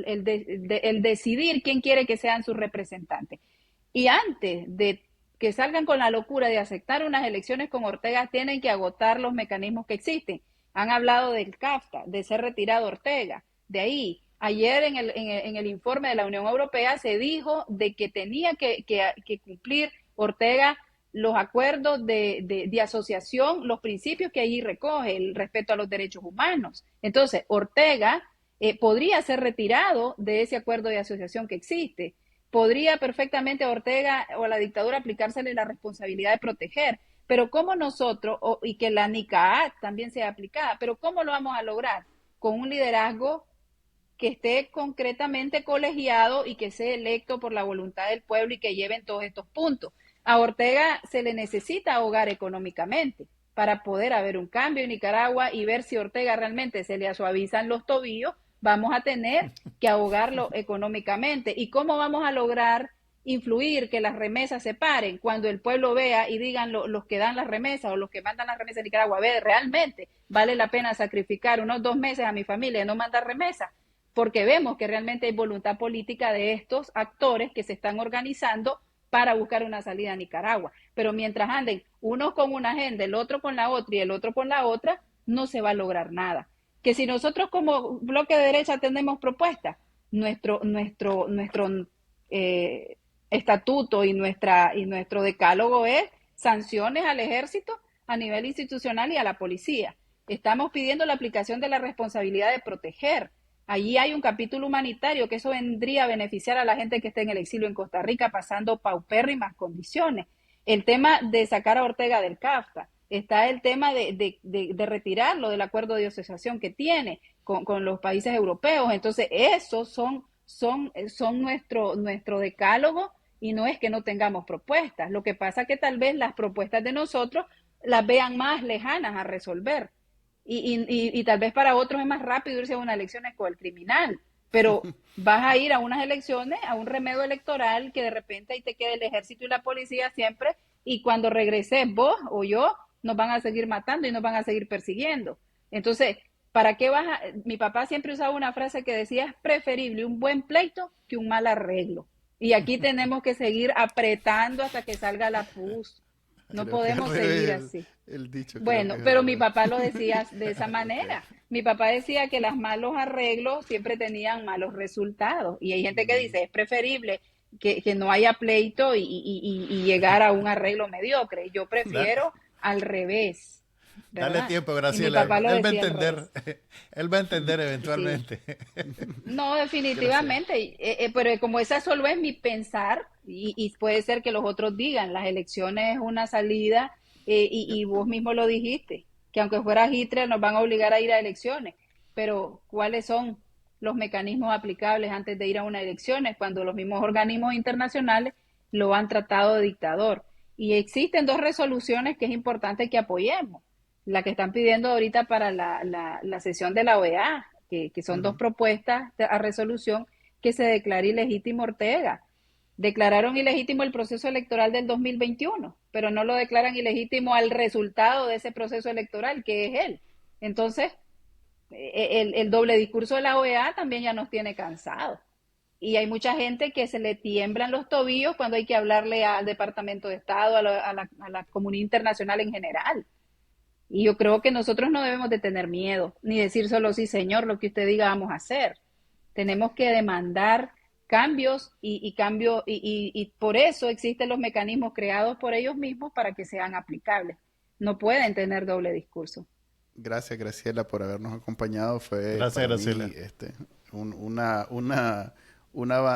el decidir quién quiere que sean sus representantes. Y antes de que salgan con la locura de aceptar unas elecciones con Ortega, tienen que agotar los mecanismos que existen. Han hablado del CAFTA, de ser retirado Ortega. De ahí, ayer en el informe de la Unión Europea se dijo de que tenía que cumplir Ortega los acuerdos de asociación, los principios que allí recoge, el respeto a los derechos humanos. Entonces, Ortega podría ser retirado de ese acuerdo de asociación que existe. Podría perfectamente a Ortega o a la dictadura aplicársele la responsabilidad de proteger, pero ¿cómo nosotros, y que la NICAAT también sea aplicada, pero cómo lo vamos a lograr? Con un liderazgo que esté concretamente colegiado y que sea electo por la voluntad del pueblo y que lleven todos estos puntos. A Ortega se le necesita ahogar económicamente para poder haber un cambio en Nicaragua y ver si Ortega realmente se le suavizan los tobillos. Vamos a tener que ahogarlo económicamente. ¿Y cómo vamos a lograr influir que las remesas se paren cuando el pueblo vea y digan los que dan las remesas o los que mandan las remesas en Nicaragua, ve, realmente vale la pena sacrificar unos 2 meses a mi familia y no mandar remesas? Porque vemos que realmente hay voluntad política de estos actores que se están organizando para buscar una salida a Nicaragua. Pero mientras anden unos con una agenda, el otro con la otra y el otro con la otra, no se va a lograr nada. Que si nosotros como bloque de derecha tenemos propuestas, nuestro estatuto y nuestro decálogo es sanciones al ejército a nivel institucional y a la policía. Estamos pidiendo la aplicación de la responsabilidad de proteger. Allí hay un capítulo humanitario que eso vendría a beneficiar a la gente que está en el exilio en Costa Rica pasando paupérrimas condiciones. El tema de sacar a Ortega del CAFTA, está el tema de retirarlo del acuerdo de asociación que tiene con los países europeos. Entonces, esos son nuestro decálogo y no es que no tengamos propuestas. Lo que pasa es que tal vez las propuestas de nosotros las vean más lejanas a resolver. Y tal vez para otros es más rápido irse a unas elecciones con el criminal, pero vas a ir a unas elecciones, a un remedio electoral que de repente ahí te quede el ejército y la policía siempre, y cuando regreses vos o yo, nos van a seguir matando y nos van a seguir persiguiendo. Entonces, ¿para qué vas a...? Mi papá siempre usaba una frase que decía, es preferible un buen pleito que un mal arreglo. Y aquí tenemos que seguir apretando hasta que salga la pus. No podemos seguir así. El dicho. Bueno, pero mi papá lo decía de esa manera. Mi papá decía que los malos arreglos siempre tenían malos resultados. Y hay gente que dice, es preferible que no haya pleito y llegar a un arreglo mediocre. Yo prefiero al revés. ¿verdad? Dale tiempo, Graciela. Él va a entender. Él va a entender eventualmente. Sí. No, definitivamente. Pero como esa solo es mi pensar, y puede ser que los otros digan, las elecciones es una salida, y vos mismo lo dijiste, que aunque fuera Hitler nos van a obligar a ir a elecciones. Pero ¿cuáles son los mecanismos aplicables antes de ir a unas elecciones cuando los mismos organismos internacionales lo han tratado de dictador? Y existen 2 resoluciones que es importante que apoyemos. La que están pidiendo ahorita para la sesión de la OEA, que son 2 propuestas a resolución, que se declare ilegítimo Ortega. Declararon ilegítimo el proceso electoral del 2021, pero no lo declaran ilegítimo al resultado de ese proceso electoral, que es él. Entonces, el doble discurso de la OEA también ya nos tiene cansados. Y hay mucha gente que se le tiemblan los tobillos cuando hay que hablarle al Departamento de Estado, a la comunidad internacional en general. Y yo creo que nosotros no debemos de tener miedo, ni decir solo sí, señor, lo que usted diga vamos a hacer. Tenemos que demandar cambios y por eso existen los mecanismos creados por ellos mismos para que sean aplicables. No pueden tener doble discurso. Gracias, Graciela, por habernos acompañado. Fue Gracias, Graciela.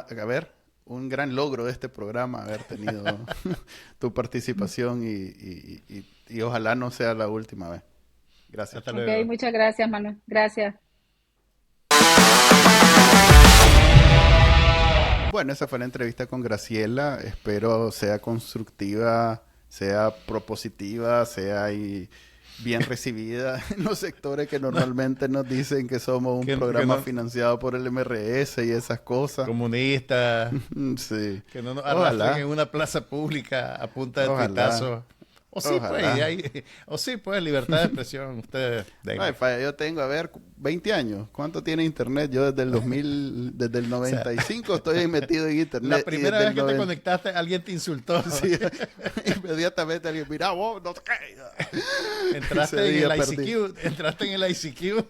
a ver, un gran logro de este programa haber tenido tu participación y ojalá no sea la última vez. Gracias. Hasta luego. Ok, muchas gracias, Manuel. Gracias. Bueno, esa fue la entrevista con Graciela. Espero sea constructiva, sea propositiva, sea ahí bien recibida en los sectores que normalmente nos dicen que somos un programa financiado por el MRS y esas cosas. Comunistas, Sí. que no nos Ojalá. arrastren en una plaza pública a punta de Ojalá. tuitazo. O sí, Ojalá. pues, libertad de expresión. Ustedes, No, yo tengo, a ver, 20 años. ¿Cuánto tiene internet? Yo desde el 2000, desde el 95 estoy ahí metido en internet. la y primera desde vez que el te 90 conectaste, alguien te insultó. Sí, inmediatamente alguien, mira vos, no te Entraste Ese en día el perdí. ICQ. Entraste en el ICQ.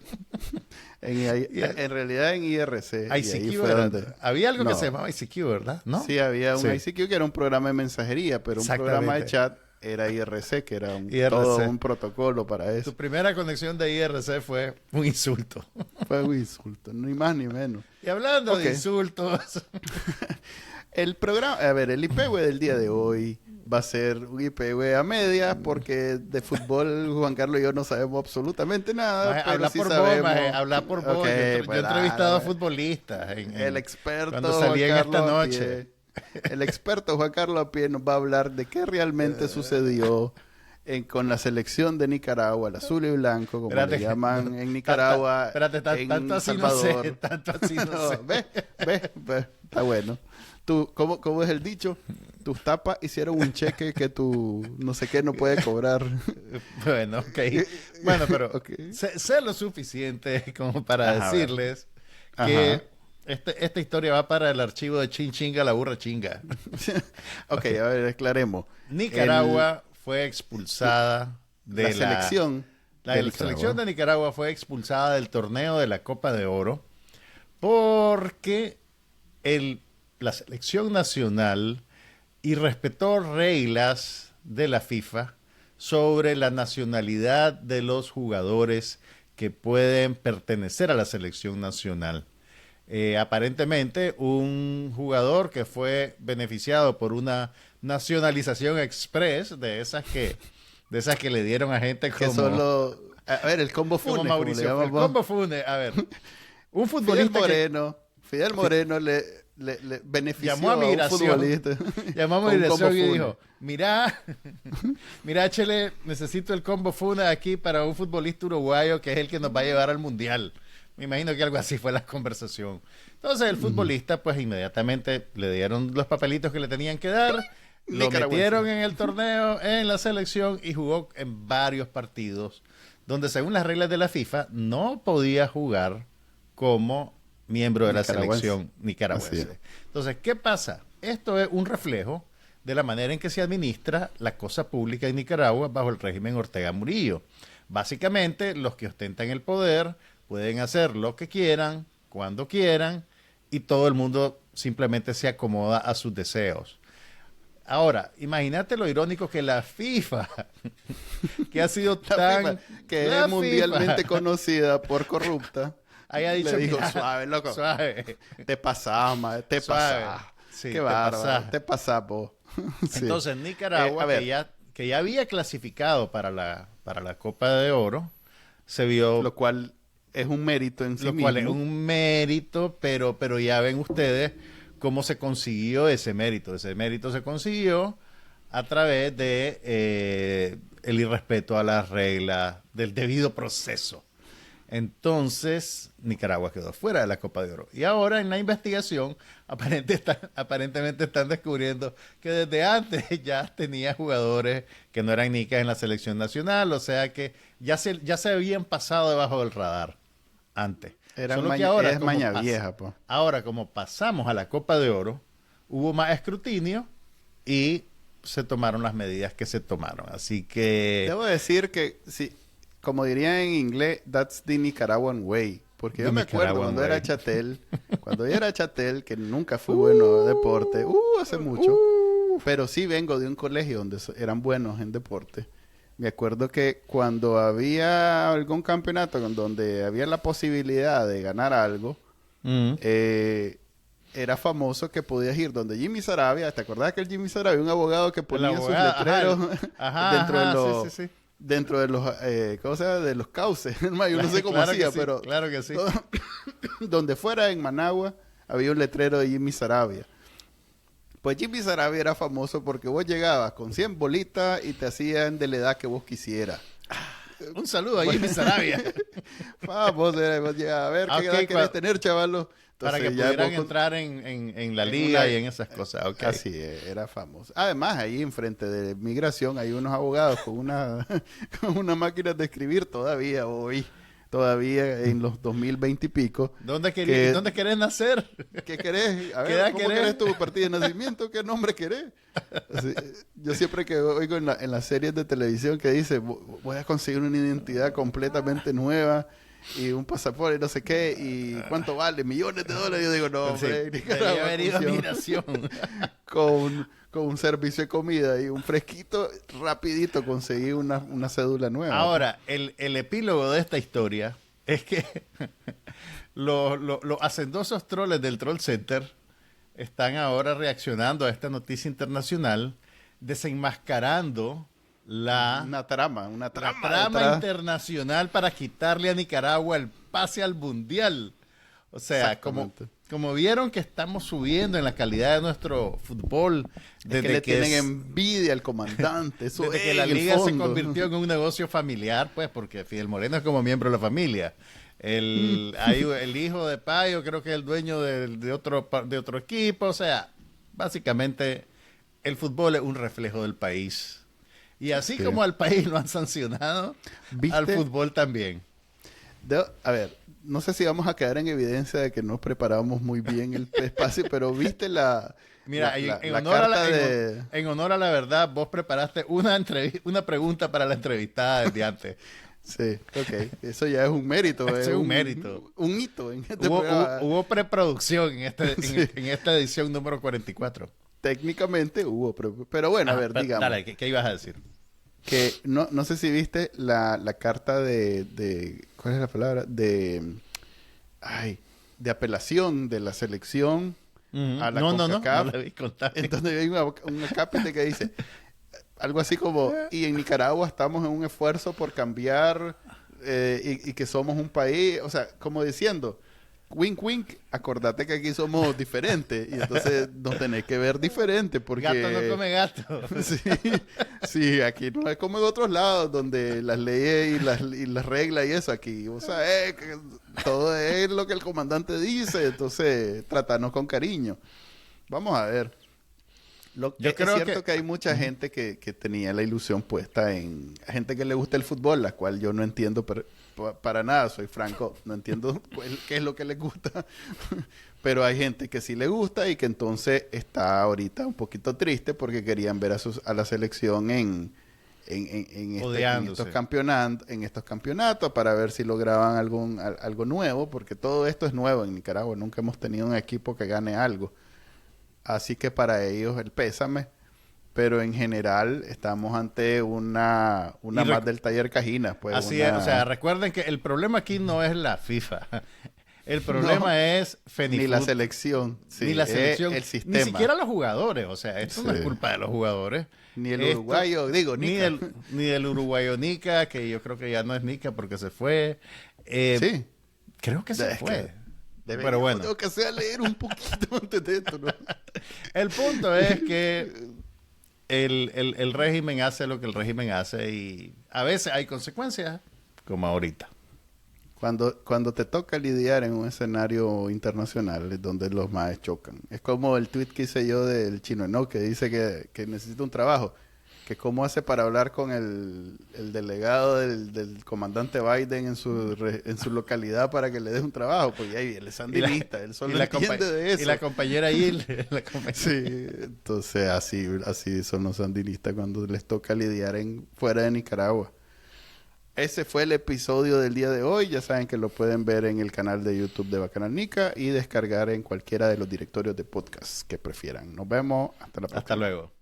En realidad en IRC. y ahí ICQ fue era- donde- había algo que No. se llamaba ICQ, ¿verdad? ¿No? Sí, había un Sí. ICQ que era un programa de mensajería, pero un programa de Exactamente. chat era IRC, que era IRC. todo un protocolo para eso. Tu primera conexión de IRC fue un insulto. Fue un insulto, ni más ni menos. Y hablando Ok. de insultos, El programa, a ver, el IPW del día de hoy va a ser un IPW a medias porque de fútbol Juan Carlos y yo no sabemos absolutamente nada, maje, pero habla sí por sabemos. vos, maje, habla por vos. Ok, Yo he pues, entrevistado a dale. futbolistas. El experto cuando Juan salí en esta Carlos noche. Apie. El experto Juan Carlos Apie nos va a hablar de qué realmente sucedió con la selección de Nicaragua, el azul y blanco, como Espérate, le llaman no, en Nicaragua. Espérate, en tanto así no Salvador. sé. Tanto así no No, sé. ve, está bueno. Tú, ¿cómo es el dicho? Tus tapas hicieron un cheque que tu no sé qué no puede cobrar. Bueno, ok. Bueno, pero Ok. sé lo suficiente como para Ajá, a ver. decirles que Ajá. esta historia va para el archivo de Chin Chinga, la burra chinga. Ok, a ver, aclaremos. Nicaragua fue expulsada de La selección La de Nicaragua. selección de Nicaragua fue expulsada del torneo de la Copa de Oro porque la selección nacional irrespetó reglas de la FIFA sobre la nacionalidad de los jugadores que pueden pertenecer a la selección nacional. Aparentemente, un jugador que fue beneficiado por una nacionalización express de esas que le dieron a gente Que como, solo... A ver, el combo como Funes, Mauricio. como le El llaman vos. combo Funes, a ver, un Fidel futbolista Moreno le benefició llamó a a un migración. futbolista. Llamamos a con migración combo y Funes. dijo, mira, Chele, necesito el combo Funes aquí para un futbolista uruguayo que es el que nos va a llevar al Mundial. Me imagino que algo así fue la conversación. Entonces el futbolista pues inmediatamente le dieron los papelitos que le tenían que dar, lo Nicaragüense. metieron en el torneo, en la selección y jugó en varios partidos donde según las reglas de la FIFA no podía jugar como miembro de la Nicaragüense. selección Así nicaragüense. es. Entonces, ¿qué pasa? Esto es un reflejo de la manera en que se administra la cosa pública en Nicaragua bajo el régimen Ortega Murillo. Básicamente, los que ostentan el poder pueden hacer lo que quieran, cuando quieran, y todo el mundo simplemente se acomoda a sus deseos. Ahora, imagínate lo irónico que la FIFA, que ha sido La tan... FIFA, que la es mundialmente FIFA conocida por corrupta, haya dicho, le dijo, "Mira, suave, loco. suave". Te pasás, ma, te Suave. pasás. Sí, Qué te bárbaro, pasás. te pasás, vos. Sí. Entonces, Nicaragua, a ver. que ya había clasificado para la Copa de Oro, se vio, Lo cual es un mérito en sí lo mismo. cual es un mérito, pero ya ven ustedes cómo se consiguió ese mérito. Ese mérito se consiguió a través de el irrespeto a las reglas, del debido proceso. Entonces, Nicaragua quedó fuera de la Copa de Oro. Y ahora en la investigación, aparentemente están descubriendo que desde antes ya tenía jugadores que no eran nicas en la selección nacional, o sea que ya se habían pasado debajo del radar antes. Solo que ahora, es como maña vieja, po. Ahora, como pasamos a la Copa de Oro, hubo más escrutinio y se tomaron las medidas que se tomaron. Así que... Debo decir que, sí, como dirían en inglés, that's the Nicaraguan way. Porque yo The me acuerdo Nicaraguan cuando way. era Chatel, cuando yo era Chatel, que nunca fui bueno en deporte, hace mucho, pero sí vengo de un colegio donde eran buenos en deporte. Me acuerdo que cuando había algún campeonato donde había la posibilidad de ganar algo, Mm. el era famoso que podías ir donde Jimmy Sarabia. ¿Te acordás que el Jimmy Sarabia, un abogado que ponía sus letreros dentro de los, ¿cómo se llama? De los cauces? Yo no sé cómo Claro hacía, que sí, pero claro que sí. donde fuera en Managua había un letrero de Jimmy Sarabia. Pues Jimmy Sarabia era famoso porque vos llegabas con 100 bolitas y te hacían de la edad que vos quisieras. Un saludo a Jimmy Sarabia. Vos llegabas a ver qué edad querés tener, chavalo. Para que pudieran entrar en la liga y en esas cosas. Okay. Así era famoso. Además, ahí enfrente de migración hay unos abogados con con una máquina de escribir todavía hoy. Todavía en los 2020 y pico. ¿Dónde querés nacer? ¿Qué querés? A ver, ¿cómo querés tu partida de nacimiento? ¿Qué nombre querés? Así, yo siempre que oigo en las series de televisión que dice, voy a conseguir una identidad completamente nueva y un pasaporte y no sé qué, y ¿cuánto vale? $millones. Yo digo, no, hombre, debería haber ido a migración. Con un servicio de comida y un fresquito, rapidito conseguí una cédula nueva. Ahora, el epílogo de esta historia es que los hacendosos troles del Troll Center están ahora reaccionando a esta noticia internacional, desenmascarando una trama internacional para quitarle a Nicaragua el pase al Mundial. O sea, como vieron que estamos subiendo en la calidad de nuestro fútbol, desde que tienen envidia al comandante, eso desde que la liga se convirtió en un negocio familiar, pues, porque Fidel Moreno es como miembro de la familia. El hijo de Payo creo que es el dueño de otro equipo. O sea, básicamente el fútbol es un reflejo del país. Y así como al país lo han sancionado, al fútbol también. A ver, no sé si vamos a quedar en evidencia de que no preparamos muy bien el espacio, pero viste en honor a la verdad, vos preparaste una pregunta para la entrevistada desde antes. Sí, ok. Eso ya es un mérito. Es un mérito. Un hito. En este hubo preproducción en esta edición número 44. Técnicamente hubo, pero bueno, a ver, digamos. Dale, ¿qué ibas a decir? Que no sé si viste la carta de ¿cuál es la palabra? De apelación de la selección a la CONCACAF. No la vi contar. Entonces hay un acápite que dice algo así como, y en Nicaragua estamos en un esfuerzo por cambiar y que somos un país, o sea, como diciendo, wink wink, acordate que aquí somos diferentes y entonces nos tenés que ver diferente porque... Gato no come gato. Sí, aquí no es como en otros lados donde las leyes y las reglas y eso, aquí, o sea, que todo es lo que el comandante dice, entonces tratanos con cariño. Vamos a ver. Es cierto que hay mucha gente que tenía la ilusión puesta en gente que le gusta el fútbol, la cual yo no entiendo para nada, soy franco, no entiendo qué es lo que les gusta, pero hay gente que sí le gusta y que entonces está ahorita un poquito triste porque querían ver a la selección en estos campeonatos para ver si lograban algo nuevo, porque todo esto es nuevo en Nicaragua, nunca hemos tenido un equipo que gane algo. Así que para ellos el pésame, pero en general estamos ante una más del taller Cajinas. Pues, así es, o sea, recuerden que el problema aquí no es la FIFA. El problema es FENIFUT. Ni la selección. Sí, ni la selección. El sistema. Ni siquiera los jugadores. O sea, esto no es culpa de los jugadores. Ni el uruguayo, Nica. Ni del uruguayo Nica, que yo creo que ya no es Nica porque se fue. Sí. Creo que se fue. Pero bueno. Tengo que sea leer un poquito antes de esto, ¿no? El punto es que el régimen hace lo que el régimen hace y a veces hay consecuencias, como ahorita. Cuando te toca lidiar en un escenario internacional es donde los maes chocan. Es como el tweet que hice yo del Chino Enoch que dice que necesita un trabajo. Que cómo hace para hablar con el delegado del comandante Biden en su localidad para que le dé un trabajo, porque ahí él es sandinista, él solo entiende de eso. Y la compañera ahí. Sí, entonces así son los sandinistas cuando les toca lidiar fuera de Nicaragua. Ese fue el episodio del día de hoy. Ya saben que lo pueden ver en el canal de YouTube de Bacanal Nica y descargar en cualquiera de los directorios de podcast que prefieran. Nos vemos. Hasta la próxima. Hasta luego.